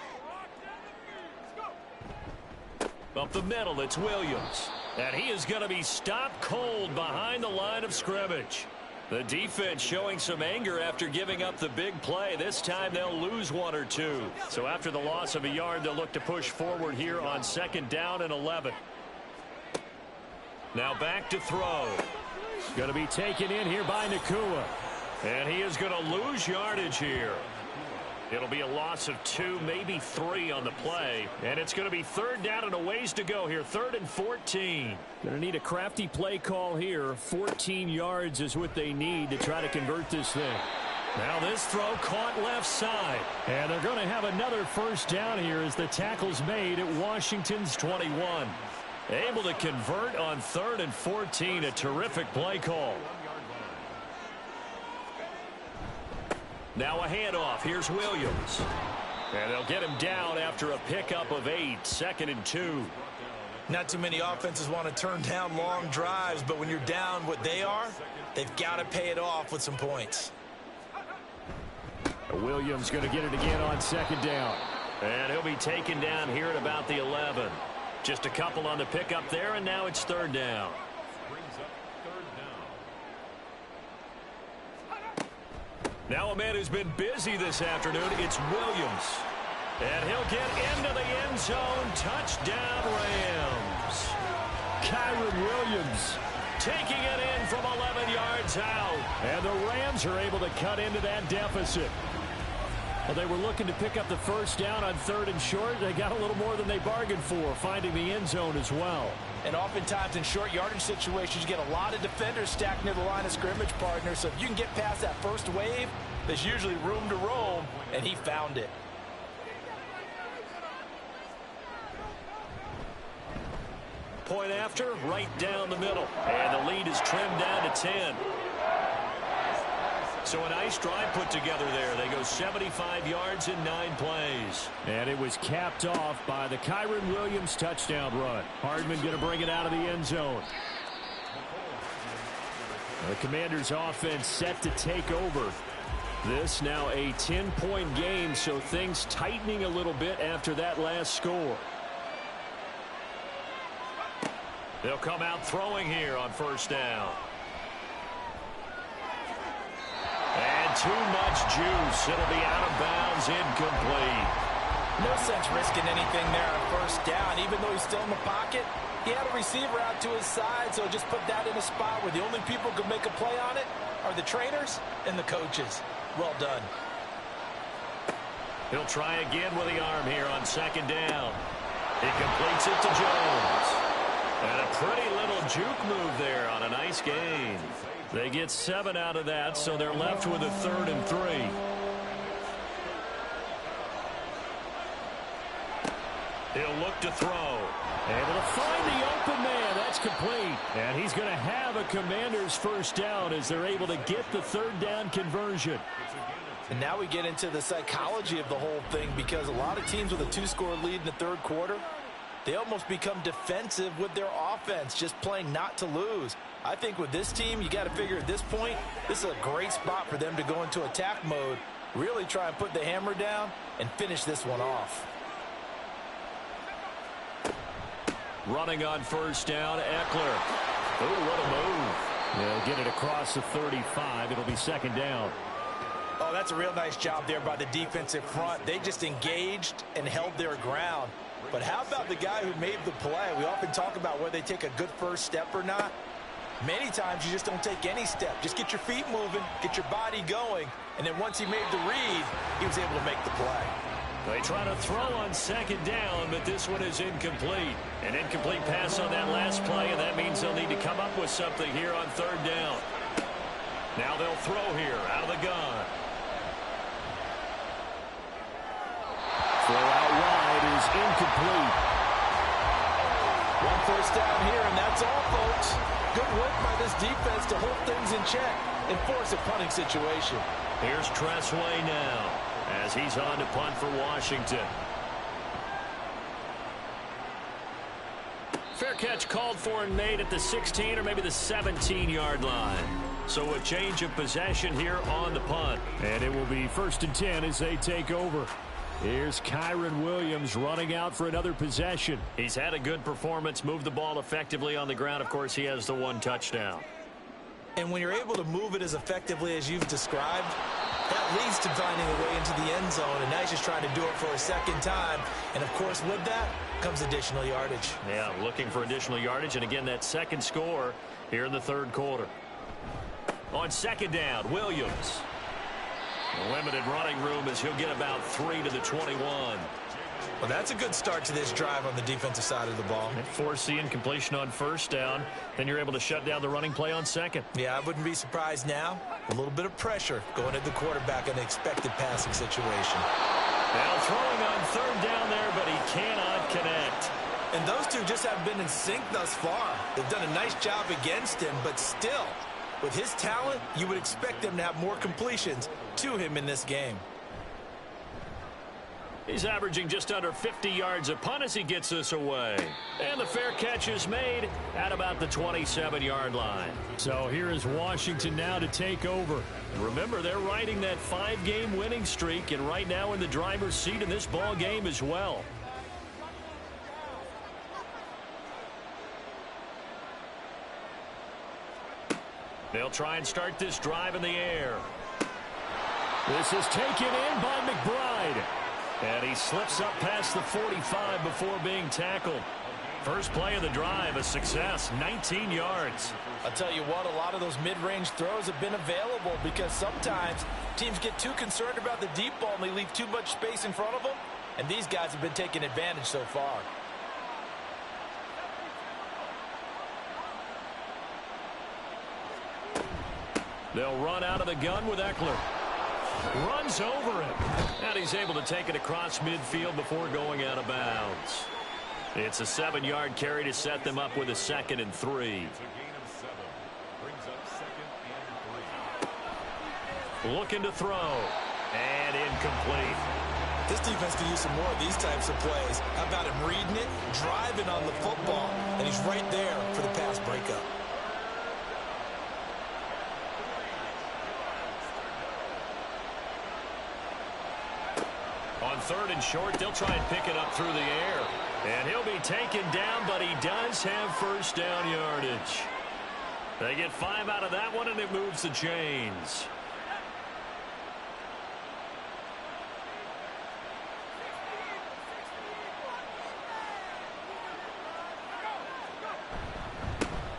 S2: Up the middle, it's Williams. And he is going to be stopped cold behind the line of scrimmage. The defense showing some anger after giving up the big play. This time they'll lose 1 or 2. So after the loss of a yard, they'll look to push forward here on 2nd down and 11. Now back to throw.
S4: Going to be taken in here by Nakua.
S2: And he is going to lose yardage here. It'll be a loss of 2, maybe 3 on the play. And it's going to be 3rd down and a ways to go here. 3rd and 14.
S4: Going to need a crafty play call here. 14 yards is what they need to try to convert this thing.
S2: Now this throw caught left side.
S4: And they're going to have another 1st down here as the tackle's made at Washington's 21.
S2: Able to convert on 3rd and 14. A terrific play call. Now a handoff. Here's Williams. And they'll get him down after a pickup of 8. 2nd and 2.
S3: Not too many offenses want to turn down long drives, but when you're down what they are, they've got to pay it off with some points.
S4: Williams going to get it again on 2nd down.
S2: And he'll be taken down here at about the 11. Just a couple on the pickup there, and now it's 3rd down. Now a man who's been busy this afternoon, it's Williams. And he'll get into the end zone. Touchdown, Rams.
S4: Kyren Williams
S2: taking it in from 11 yards out.
S4: And the Rams are able to cut into that deficit. Well, they were looking to pick up the first down on 3rd and short. They got a little more than they bargained for, finding the end zone as well.
S3: And oftentimes in short yardage situations, you get a lot of defenders stacked near the line of scrimmage, partner. So if you can get past that first wave, there's usually room to roam, and he found it.
S2: Point after, right down the middle. And the lead is trimmed down to 10. So a nice drive put together there. They go 75 yards in 9 plays.
S4: And it was capped off by the Kyren Williams touchdown run. Hardman going to bring it out of the end zone. The Commanders' offense set to take over. This now a 10-point game, so things tightening a little bit after that last score.
S2: They'll come out throwing here on first down. And too much juice. It'll be out of bounds, incomplete.
S3: No sense risking anything there on first down. Even though he's still in the pocket, he had a receiver out to his side, so just put that in a spot where the only people who can make a play on it are the trainers and the coaches. Well done.
S2: He'll try again with the arm here on second down. He completes it to Jones. And a pretty little juke move there on a nice gain. They get 7 out of that, so they're left with a 3rd and 3. He'll look to throw.
S4: Able to find the open man. That's complete. And he's going to have a Commander's first down as they're able to get the 3rd down conversion.
S3: And now we get into the psychology of the whole thing, because a lot of teams with a 2-score lead in the 3rd quarter, they almost become defensive with their offense, just playing not to lose. I think with this team, you got to figure at this point, this is a great spot for them to go into attack mode, really try and put the hammer down and finish this one off.
S2: Running on first down, Eckler. Oh, what a move.
S4: They'll get it across the 35. It'll be 2nd down.
S3: Oh, that's a real nice job there by the defensive front. They just engaged and held their ground. But how about the guy who made the play? We often talk about whether they take a good first step or not. Many times you just don't take any step. Just get your feet moving, get your body going, and then once he made the read, he was able to make the play.
S2: They try to throw on second down, but this one is incomplete. An incomplete pass on that last play, and that means they'll need to come up with something here on 3rd down. Now they'll throw here out of the gun.
S4: Throw out wide is incomplete.
S3: One first down here, and that's all, folks. Good work by this defense to hold things in check and force a punting situation.
S2: Here's Tressway now as he's on to punt for Washington. Fair catch called for and made at the 16 or maybe the 17-yard line. So a change of possession here on the punt.
S4: And it will be 1st and 10 as they take over. Here's Kyren Williams running out for another possession.
S2: He's had a good performance, moved the ball effectively on the ground. Of course, he has the 1 touchdown.
S3: And when you're able to move it as effectively as you've described, that leads to finding a way into the end zone. And now he's just trying to do it for a 2nd time. And, of course, with that comes additional yardage.
S2: Yeah, looking for additional yardage. And, again, that 2nd score here in the 3rd quarter. On 2nd down, Williams. Limited running room as he'll get about 3 to the 21.
S3: Well, that's a good start to this drive on the defensive side of the ball.
S2: And force the incompletion on 1st down. Then you're able to shut down the running play on 2nd.
S3: Yeah, I wouldn't be surprised now. A little bit of pressure going at the quarterback in an expected passing situation.
S2: Now throwing on 3rd down there, but he cannot connect.
S3: And those two just haven't been in sync thus far. They've done a nice job against him, but still, with his talent, you would expect them to have more completions to him in this game.
S2: He's averaging just under 50 yards a punt as he gets this away. And the fair catch is made at about the 27-yard line.
S4: So here is Washington now to take over.
S2: Remember, they're riding that 5-game winning streak, and right now in the driver's seat in this ball game as well. They'll try and start this drive in the air.
S4: This is taken in by McBride. And he slips up past the 45 before being tackled. First play of the drive, a success, 19 yards.
S3: I'll tell you what, a lot of those mid-range throws have been available because sometimes teams get too concerned about the deep ball and they leave too much space in front of them. And these guys have been taking advantage so far.
S2: They'll run out of the gun with Eckler. Runs over him. And he's able to take it across midfield before going out of bounds. It's a 7-yard carry to set them up with a 2nd and 3.
S5: It's a gain of 7. Brings up 2nd and 3.
S2: Looking to throw. And incomplete.
S3: This defense can use some more of these types of plays. How about him reading it, driving on the football, and he's right there for the pass breakup.
S2: On 3rd and short, they'll try and pick it up through the air. And he'll be taken down, but he does have first down yardage. They get 5 out of that one, and it moves the chains.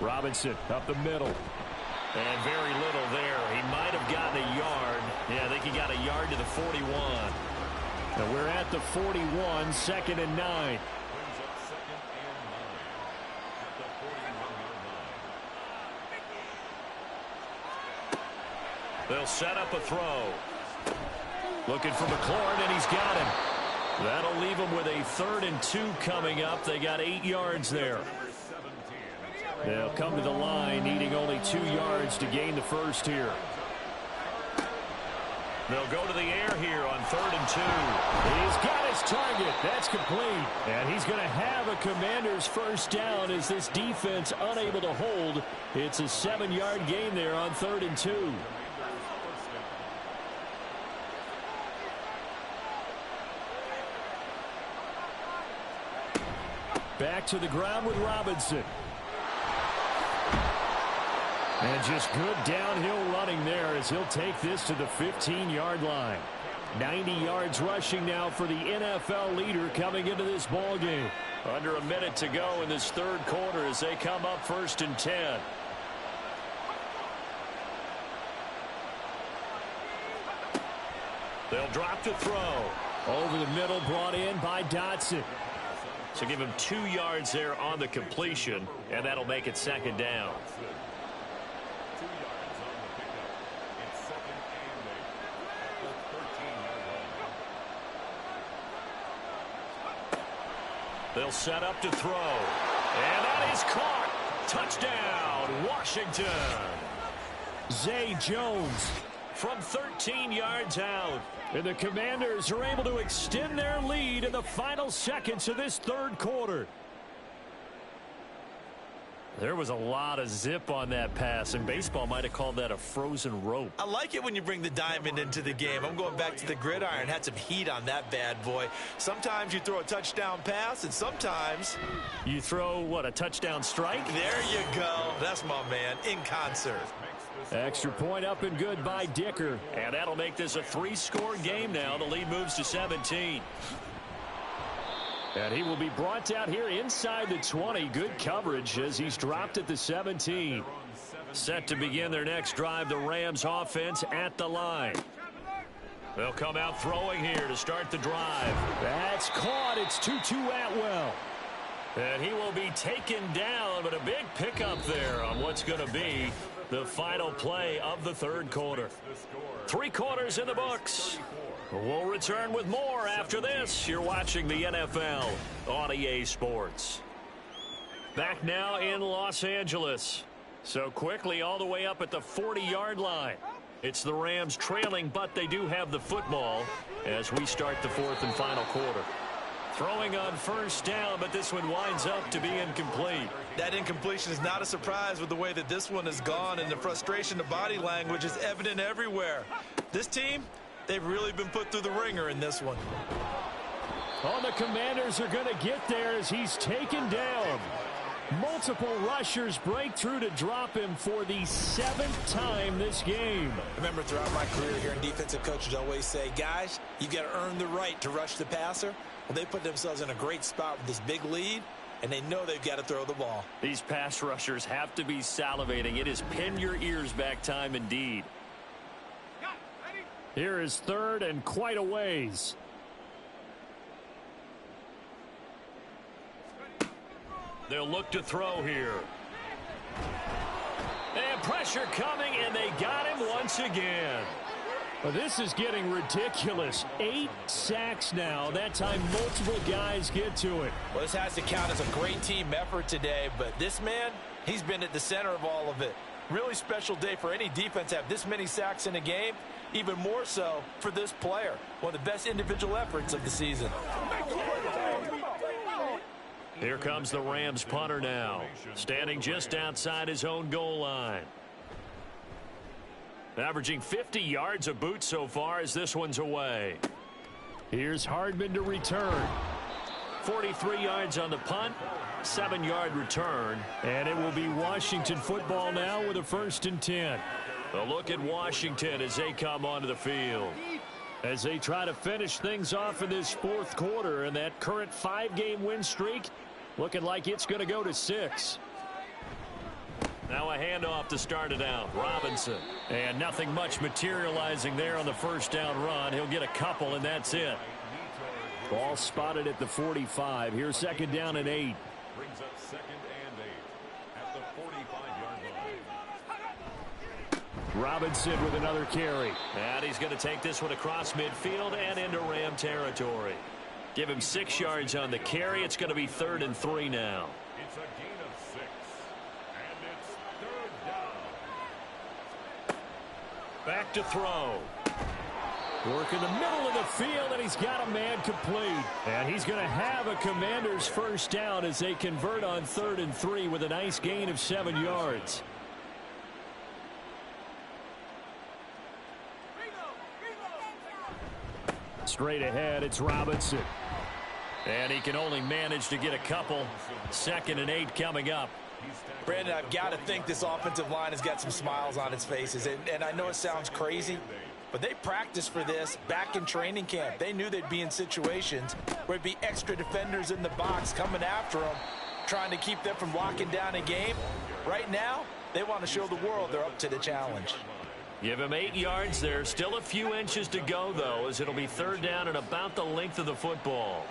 S4: Robinson up the middle.
S2: And very little there. He might have gotten a yard. Yeah, I think he got a yard to the 41.
S4: And we're at the 41, 2nd and 9.
S5: Brings up 2nd and 9. At the 41-yard line.
S2: They'll set up a throw. Looking for McLaurin, and he's got him. That'll leave him with a 3rd and 2 coming up. They got 8 yards there.
S4: They'll come to the line, needing only 2 yards to gain the first here.
S2: They'll go to the air here on 3rd and 2.
S4: He's got his target. That's complete. And he's going to have a Commander's first down as this defense unable to hold. It's a 7-yard gain there on 3rd and 2. Back to the ground with Robinson. And just good downhill running there as he'll take this to the 15-yard line. 90 yards rushing now for the NFL leader coming into this ball game.
S2: Under a minute to go in this 3rd quarter as they come up 1st and 10. They'll drop to throw.
S4: Over the middle, brought in by Dotson.
S2: So give him 2 yards there on the completion, and that'll make it 2nd down.
S5: 2 yards on the pickup. It's 2nd and 8. At the 13-yard line.
S2: They'll set up to throw. And that is caught. Touchdown, Washington.
S4: Zay Jones
S2: From 13 yards out.
S4: and the Commanders are able to extend their lead in the final seconds of this 3rd quarter.
S2: There was a lot of zip on that pass, and baseball might have called that a frozen rope.
S3: I like it when you bring the diamond into the game. I'm going back to the gridiron. Had some heat on that bad boy. Sometimes you throw a touchdown pass, and sometimes
S2: You throw, what, a touchdown strike?
S3: there you go. That's my man in concert.
S4: Extra point up and good by Dicker.
S2: And that'll make this a 3-score game now. The lead moves to 17.
S4: And he will be brought down here inside the 20. Good coverage as he's dropped at the 17.
S2: Set to begin their next drive, the Rams offense at the line. They'll come out throwing here to start the drive.
S4: That's caught. It's Tutu Atwell.
S2: And he will be taken down, but a big pickup there on what's going to be the final play of the 3rd quarter. 3 quarters in the books. We'll return with more after this. You're watching the NFL on EA Sports. Back now in Los Angeles. So quickly all the way up at the 40-yard line. It's the Rams trailing, but they do have the football as we start the 4th and final quarter. Throwing on 1st down, but this one winds up to be incomplete.
S3: That incompletion is not a surprise with the way that this one has gone, and the frustration, the body language is evident everywhere. This team, they've really been put through the ringer in this one.
S4: Oh, the Commanders are going to get there as he's taken down. Multiple rushers break through to drop him for the 7th time this game.
S3: Remember, throughout my career here in defensive coaches always say, guys, you got to earn the right to rush the passer. Well, they put themselves in a great spot with this big lead, and they know they've got to throw the ball.
S2: These pass rushers have to be salivating. It is pin your ears back time indeed.
S4: Here is 3rd and quite a ways.
S2: They'll look to throw here. And pressure coming, and they got him once again.
S4: Well, this is getting ridiculous. 8 sacks now. That time, multiple guys get to it.
S3: Well, this has to count as a great team effort today, but this man, he's been at the center of all of it. Really special day for any defense to have this many sacks in a game. Even more so for this player. One of the best individual efforts of the season.
S2: Here comes the Rams punter now, standing just outside his own goal line. Averaging 50 yards a boot so far as this one's away.
S4: Here's Hardman to return.
S2: 43 yards on the punt, 7-yard return.
S4: And it will be Washington football now with a 1st and 10.
S2: A look at Washington as they come onto the field.
S4: As they try to finish things off in this 4th quarter, and that current 5-game win streak looking like it's going to go to 6.
S2: Now a handoff to start it out. Robinson.
S4: And nothing much materializing there on the 1st down run. He'll get a couple, and that's it. Ball spotted at the 45. Here's 2nd down and 8.
S5: Brings up 2nd and 8 at the 45-yard line.
S4: Robinson with another carry.
S2: And he's going to take this one across midfield and into Ram territory. Give him 6 yards on the carry. It's going to be 3rd and 3 now.
S5: It's a gain of 6, and it's 3rd down.
S2: Back to throw.
S4: Work in the middle of the field, and he's got a man complete. And he's going to have a Commander's 1st down as they convert on 3rd and 3 with a nice gain of 7 yards. Straight ahead, it's Robinson. And he can only manage to get a couple. 2nd and 8 coming up.
S3: Brandon, I've got to think this offensive line has got some smiles on its faces. And I know it sounds crazy, but they practiced for this back in training camp. They knew they'd be in situations where it'd be extra defenders in the box coming after them, trying to keep them from locking down a game. Right now, they want to show the world they're up to the challenge.
S2: Give him 8 yards there. Still a few inches to go, though, as it'll be 3rd down and about the length of the football.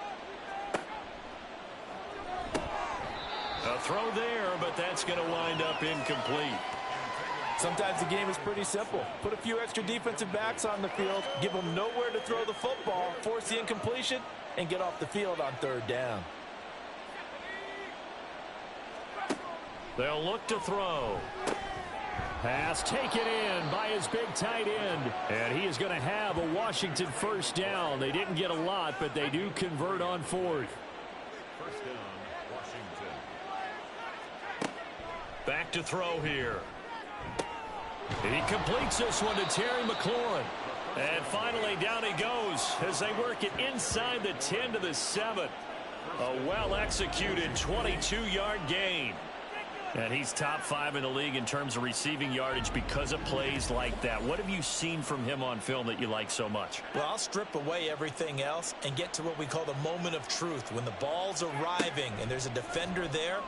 S2: A throw there, but that's going to wind up incomplete.
S3: Sometimes the game is pretty simple. Put a few extra defensive backs on the field, give them nowhere to throw the football, force the incompletion, and get off the field on 3rd down.
S2: They'll look to throw.
S4: Pass taken in by his big tight end. And he is going to have a Washington 1st down. They didn't get a lot, but they do convert on 4th.
S5: 1st down, Washington.
S2: Back to throw here. He completes this one to Terry McLaurin. And finally down he goes as they work it inside the 10 to the 7. A well-executed 22-yard gain. And he's top 5 in the league in terms of receiving yardage because of plays like that. What have you seen from him on film that you like so much?
S3: Well, I'll strip away everything else and get to what we call the moment of truth. When the ball's arriving and there's a defender there,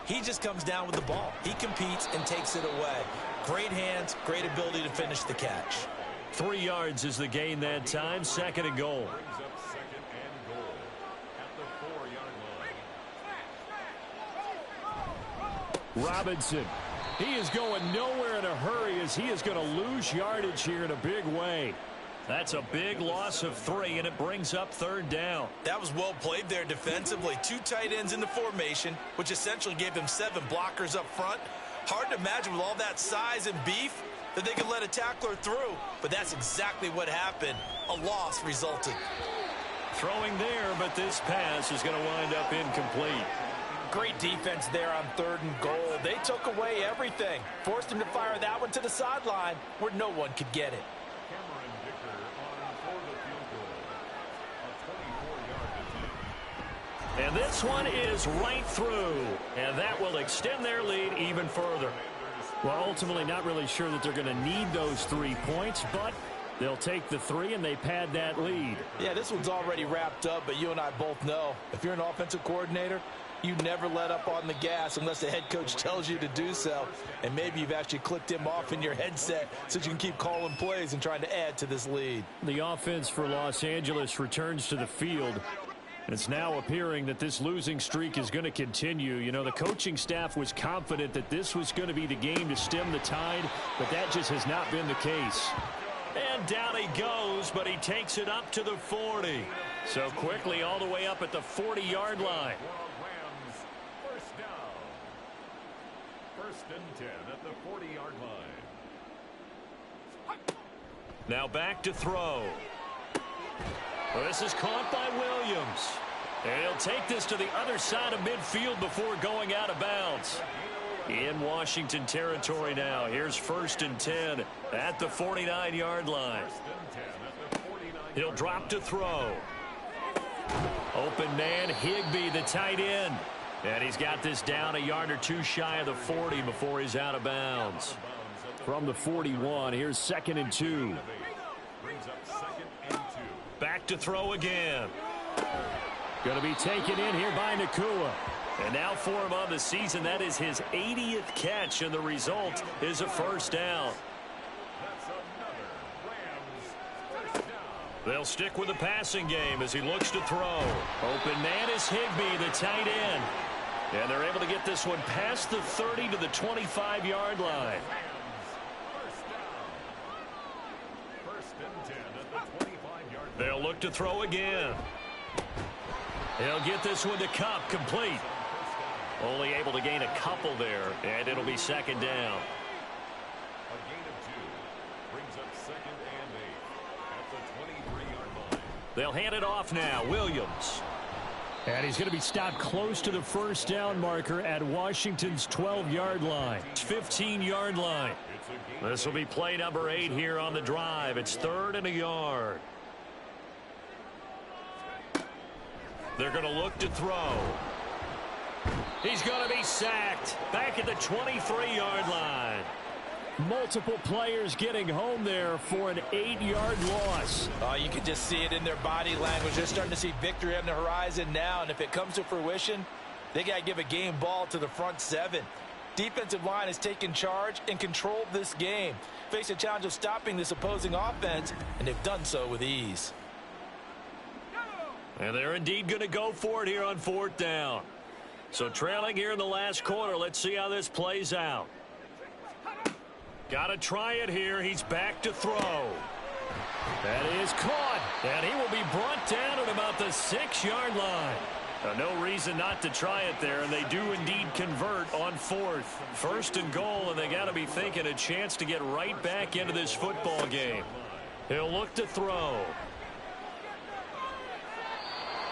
S3: he just comes down with the ball. He competes and takes it away. Great hands, great ability to finish the catch.
S2: 3 yards is the gain that time. 2nd and goal.
S5: Brings up 2nd and goal at the 4-yard line.
S4: Robinson. He is going nowhere in a hurry as he is going to lose yardage here in a big way.
S2: That's a big loss of 3, and it brings up 3rd down.
S3: That was well played there defensively. 2 tight ends in the formation, which essentially gave them 7 blockers up front. Hard to imagine with all that size and beef that they could let a tackler through, but that's exactly what happened. A loss resulted.
S2: Throwing there, but this pass is going to wind up incomplete.
S3: Great defense there on 3rd and goal. They took away everything. Forced him to fire that one to the sideline where no one could get it.
S5: Cameron Dicker on for the field goal. A 24-yard attempt.
S2: And this one is right through. And that will extend their lead even further.
S4: Well, ultimately not really sure that they're going to need those 3 points, but they'll take the 3 and they pad that lead.
S3: Yeah, this one's already wrapped up, but you and I both know if you're an offensive coordinator, you never let up on the gas unless the head coach tells you to do so. And maybe you've actually clicked him off in your headset so you can keep calling plays and trying to add to this lead.
S4: The offense for Los Angeles returns to the field. It's now appearing that this losing streak is going to continue. You know, the coaching staff was confident that this was going to be the game to stem the tide, but that just has not been the case.
S2: And down he goes, but he takes it up to the 40. So quickly all the way up at the 40-yard line.
S5: Rams, first down. 1st and 10 at the 40-yard line.
S2: Now back to throw. Well, this is caught by Williams. And he'll take this to the other side of midfield before going out of bounds. In Washington territory now. Here's 1st and 10 at the 49-yard line. He'll drop to throw. Open man, Higbee, the tight end. And he's got this down a yard or 2 shy of the 40 before he's out of bounds.
S4: From the 41, here's 2nd and 2.
S2: Back to throw again.
S4: Going to be taken in here by Nakua.
S2: And now for him on the season, that is his 80th catch, and the result is a 1st down. They'll stick with the passing game as he looks to throw. Open man is Higbee, the tight end. And they're able to get this one past the 30 to the 25-yard line. They'll look to throw again. He'll get this one to Cup, complete. Only able to gain a couple there, and it'll be 2nd down.
S5: A gain of 2 brings up 2nd and 8 at the 23-yard line.
S2: They'll hand it off now. Williams.
S4: And he's going to be stopped close to the 1st down marker at Washington's 12-yard line.
S2: 15-yard line. This will be play number 8 here on the drive. It's 3rd and a yard. They're going to look to throw. He's going to be sacked back at the 23-yard line.
S4: Multiple players getting home there for an 8-yard loss.
S3: You can just see it in their body language. They're starting to see victory on the horizon now, and if it comes to fruition, they got to give a game ball to the front 7. Defensive line has taken charge and controlled this game. Face a challenge of stopping this opposing offense, and they've done so with ease.
S2: And they're indeed going to go for it here on 4th down. So trailing here in the last quarter. Let's see how this plays out. Got to try it here. He's back to throw.
S4: That is caught.
S2: And he will be brought down at about the 6-yard line. No reason not to try it there, and they do indeed convert on 4th. 1st and goal, and they got to be thinking a chance to get right back into this football game. He'll look to throw.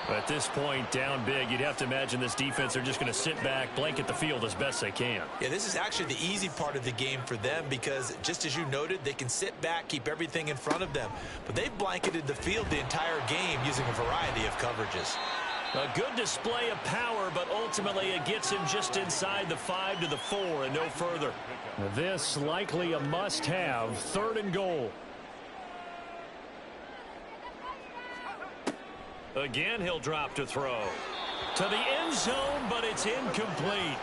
S2: At this point, down big, you'd have to imagine this defense are just going to sit back, blanket the field as best they can.
S3: Yeah, this is actually the easy part of the game for them because, just as you noted, they can sit back, keep everything in front of them. But they've blanketed the field the entire game using a variety of coverages.
S2: A good display of power, but ultimately it gets him just inside the 5 to the 4 and no further.
S4: This likely a must-have, 3rd and goal.
S2: Again, he'll drop to throw. To the end zone, but it's incomplete.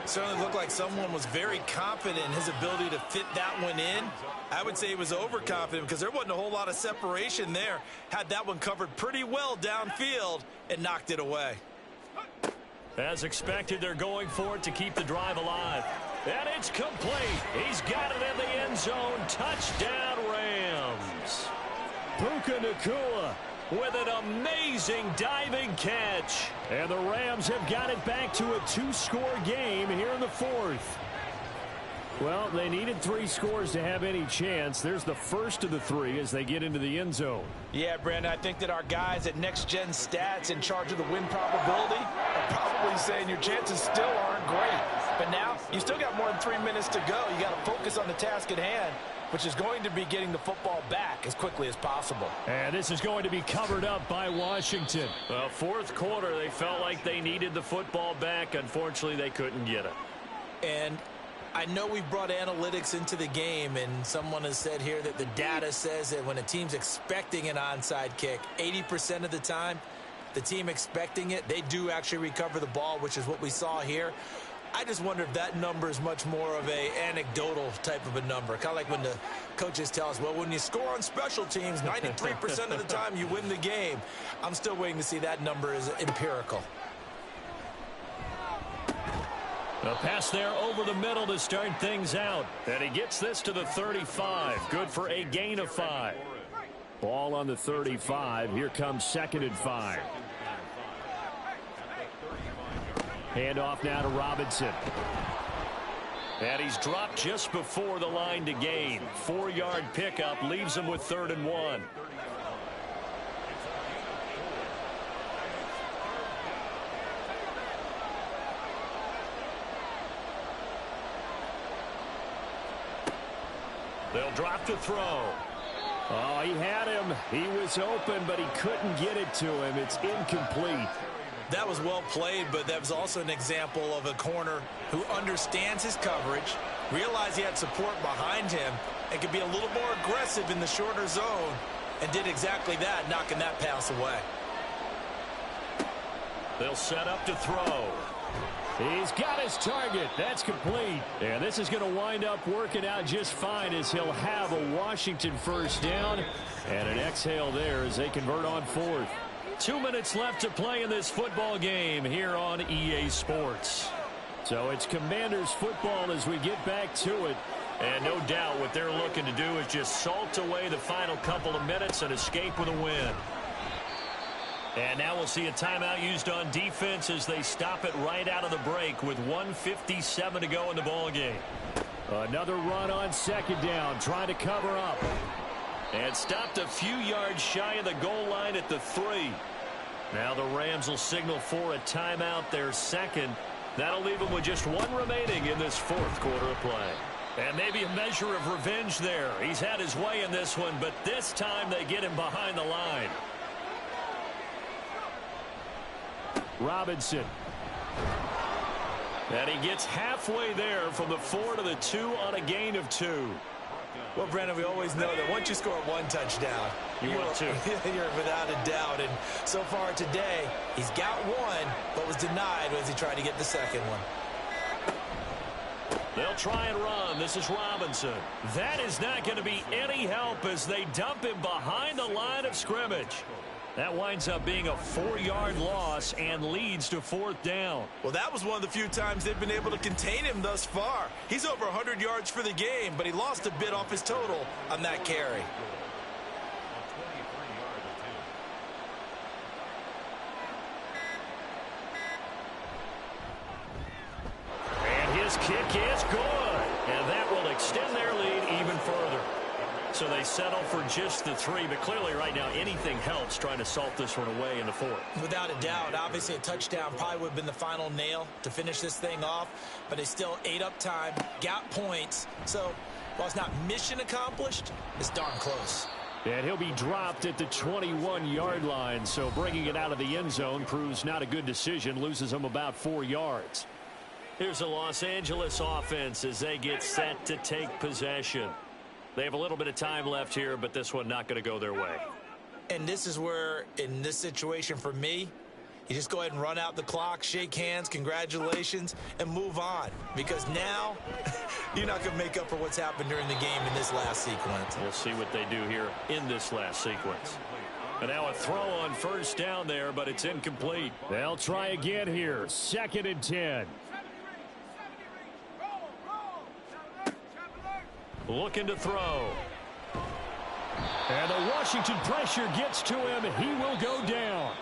S3: Certainly looked like someone was very confident in his ability to fit that one in. I would say he was overconfident because there wasn't a whole lot of separation there. Had that one covered pretty well downfield and knocked it away.
S2: As expected, they're going for it to keep the drive alive. And it's complete. He's got it in the end zone. Touchdown, Rams.
S4: Puka Nakua
S2: with an amazing diving catch.
S4: And the Rams have got it back to a 2-score game here in the 4th. Well, they needed 3 scores to have any chance. There's the first of the 3 as they get into the end zone.
S3: Yeah, Brandon, I think that our guys at Next Gen Stats in charge of the win probability are probably saying your chances still aren't great. But now, you still got more than 3 minutes to go. You got to focus on the task at hand which is going to be getting the football back as quickly as possible.
S4: And this is going to be covered up by Washington.
S2: Well, fourth quarter, they felt like they needed the football back. Unfortunately, they couldn't get it.
S3: And I know we've brought analytics into the game, and someone has said here that the data says that when a team's expecting an onside kick, 80% of the time, the team expecting it, they do actually recover the ball, which is what we saw here. I just wonder if that number is much more of a anecdotal type of a number. Kind of like when the coaches tell us, well, when you score on special teams, 93% of the time you win the game. I'm still waiting to see that number is empirical.
S4: A pass there over the middle to start things out. And he gets this to the 35. Good for a gain of 5. Ball on the 35. Here comes 2nd and 5. Handoff now to Robinson. And he's dropped just before the line to gain. 4-yard pickup leaves him with 3rd and 1. They'll drop to throw. Oh, he had him. He was open, but he couldn't get it to him. It's incomplete.
S3: That was well played, but that was also an example of a corner who understands his coverage, realized he had support behind him, and could be a little more aggressive in the shorter zone, and did exactly that, knocking that pass away.
S2: They'll set up to throw.
S4: He's got his target. That's complete. And this is going to wind up working out just fine as he'll have a Washington first down. And an exhale there as they convert on 4th. 2 minutes left to play in this football game here on EA Sports. So it's Commanders football as we get back to it. And no doubt what they're looking to do is just salt away the final couple of minutes and escape with a win. And now we'll see a timeout used on defense as they stop it right out of the break with 1:57 to go in the ball game. Another run on 2nd down, trying to cover up.
S2: And stopped a few yards shy of the goal line at the 3. Now the Rams will signal for a timeout, their 2nd. That'll leave them with just 1 remaining in this 4th quarter of play. And maybe a measure of revenge there. He's had his way in this one, but this time they get him behind the line.
S4: Robinson.
S2: And he gets halfway there from the 4 to the 2 on a gain of 2.
S3: Well, Brandon, we always know that once you score 1 touchdown,
S2: you want 2.
S3: You're without a doubt. And so far today, he's got 1, but was denied as he tried to get the 2nd one.
S2: They'll try and run. This is Robinson. That is not going to be any help as they dump him behind the line of scrimmage. That winds up being a 4-yard loss and leads to 4th down.
S3: Well, that was one of the few times they've been able to contain him thus far. He's over 100 yards for the game, but he lost a bit off his total on that carry.
S2: And his kick is good. And that will extend their lead even further. So they settle for just the 3, but clearly right now anything helps trying to salt this one away in the 4th.
S3: Without a doubt, obviously a touchdown probably would have been the final nail to finish this thing off, but they still ate up time, got points. So while it's not mission accomplished, it's darn close.
S4: And he'll be dropped at the 21-yard line, so bringing it out of the end zone proves not a good decision, loses him about 4 yards.
S2: Here's the Los Angeles offense as they get set to take possession. They have a little bit of time left here, but this one not going to go their way.
S3: And this is where, in this situation for me, you just go ahead and run out the clock, shake hands, congratulations, and move on. Because now, you're not going to make up for what's happened during the game in this last sequence.
S2: We'll see what they do here in this last sequence. And now a throw on 1st down there, but it's incomplete.
S4: They'll try again here. 2nd and 10.
S2: Looking to throw.
S4: And the Washington pressure gets to him. He will go down.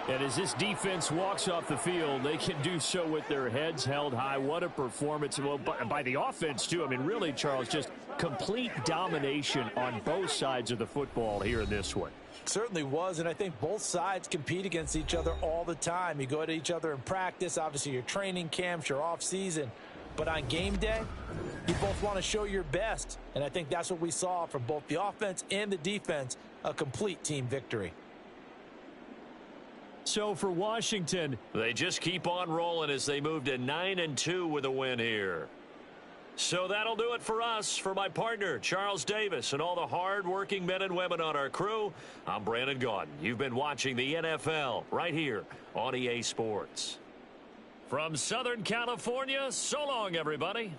S4: And as this defense walks off the field, they can do so with their heads held high. What a performance. Well, by the offense, too. I mean, really, Charles, just complete domination on both sides of the football here in this one.
S3: Certainly was, and I think both sides compete against each other all the time. You go to each other in practice, obviously your training camps, your off season. But on game day, you both want to show your best. And I think that's what we saw from both the offense and the defense, a complete team victory.
S4: So for Washington,
S2: they just keep on rolling as they move to 9-2 with a win here. So that'll do it for us. For my partner, Charles Davis, and all the hard-working men and women on our crew, I'm Brandon Gaudin. You've been watching the NFL right here on EA Sports.
S4: from Southern California, so long, everybody.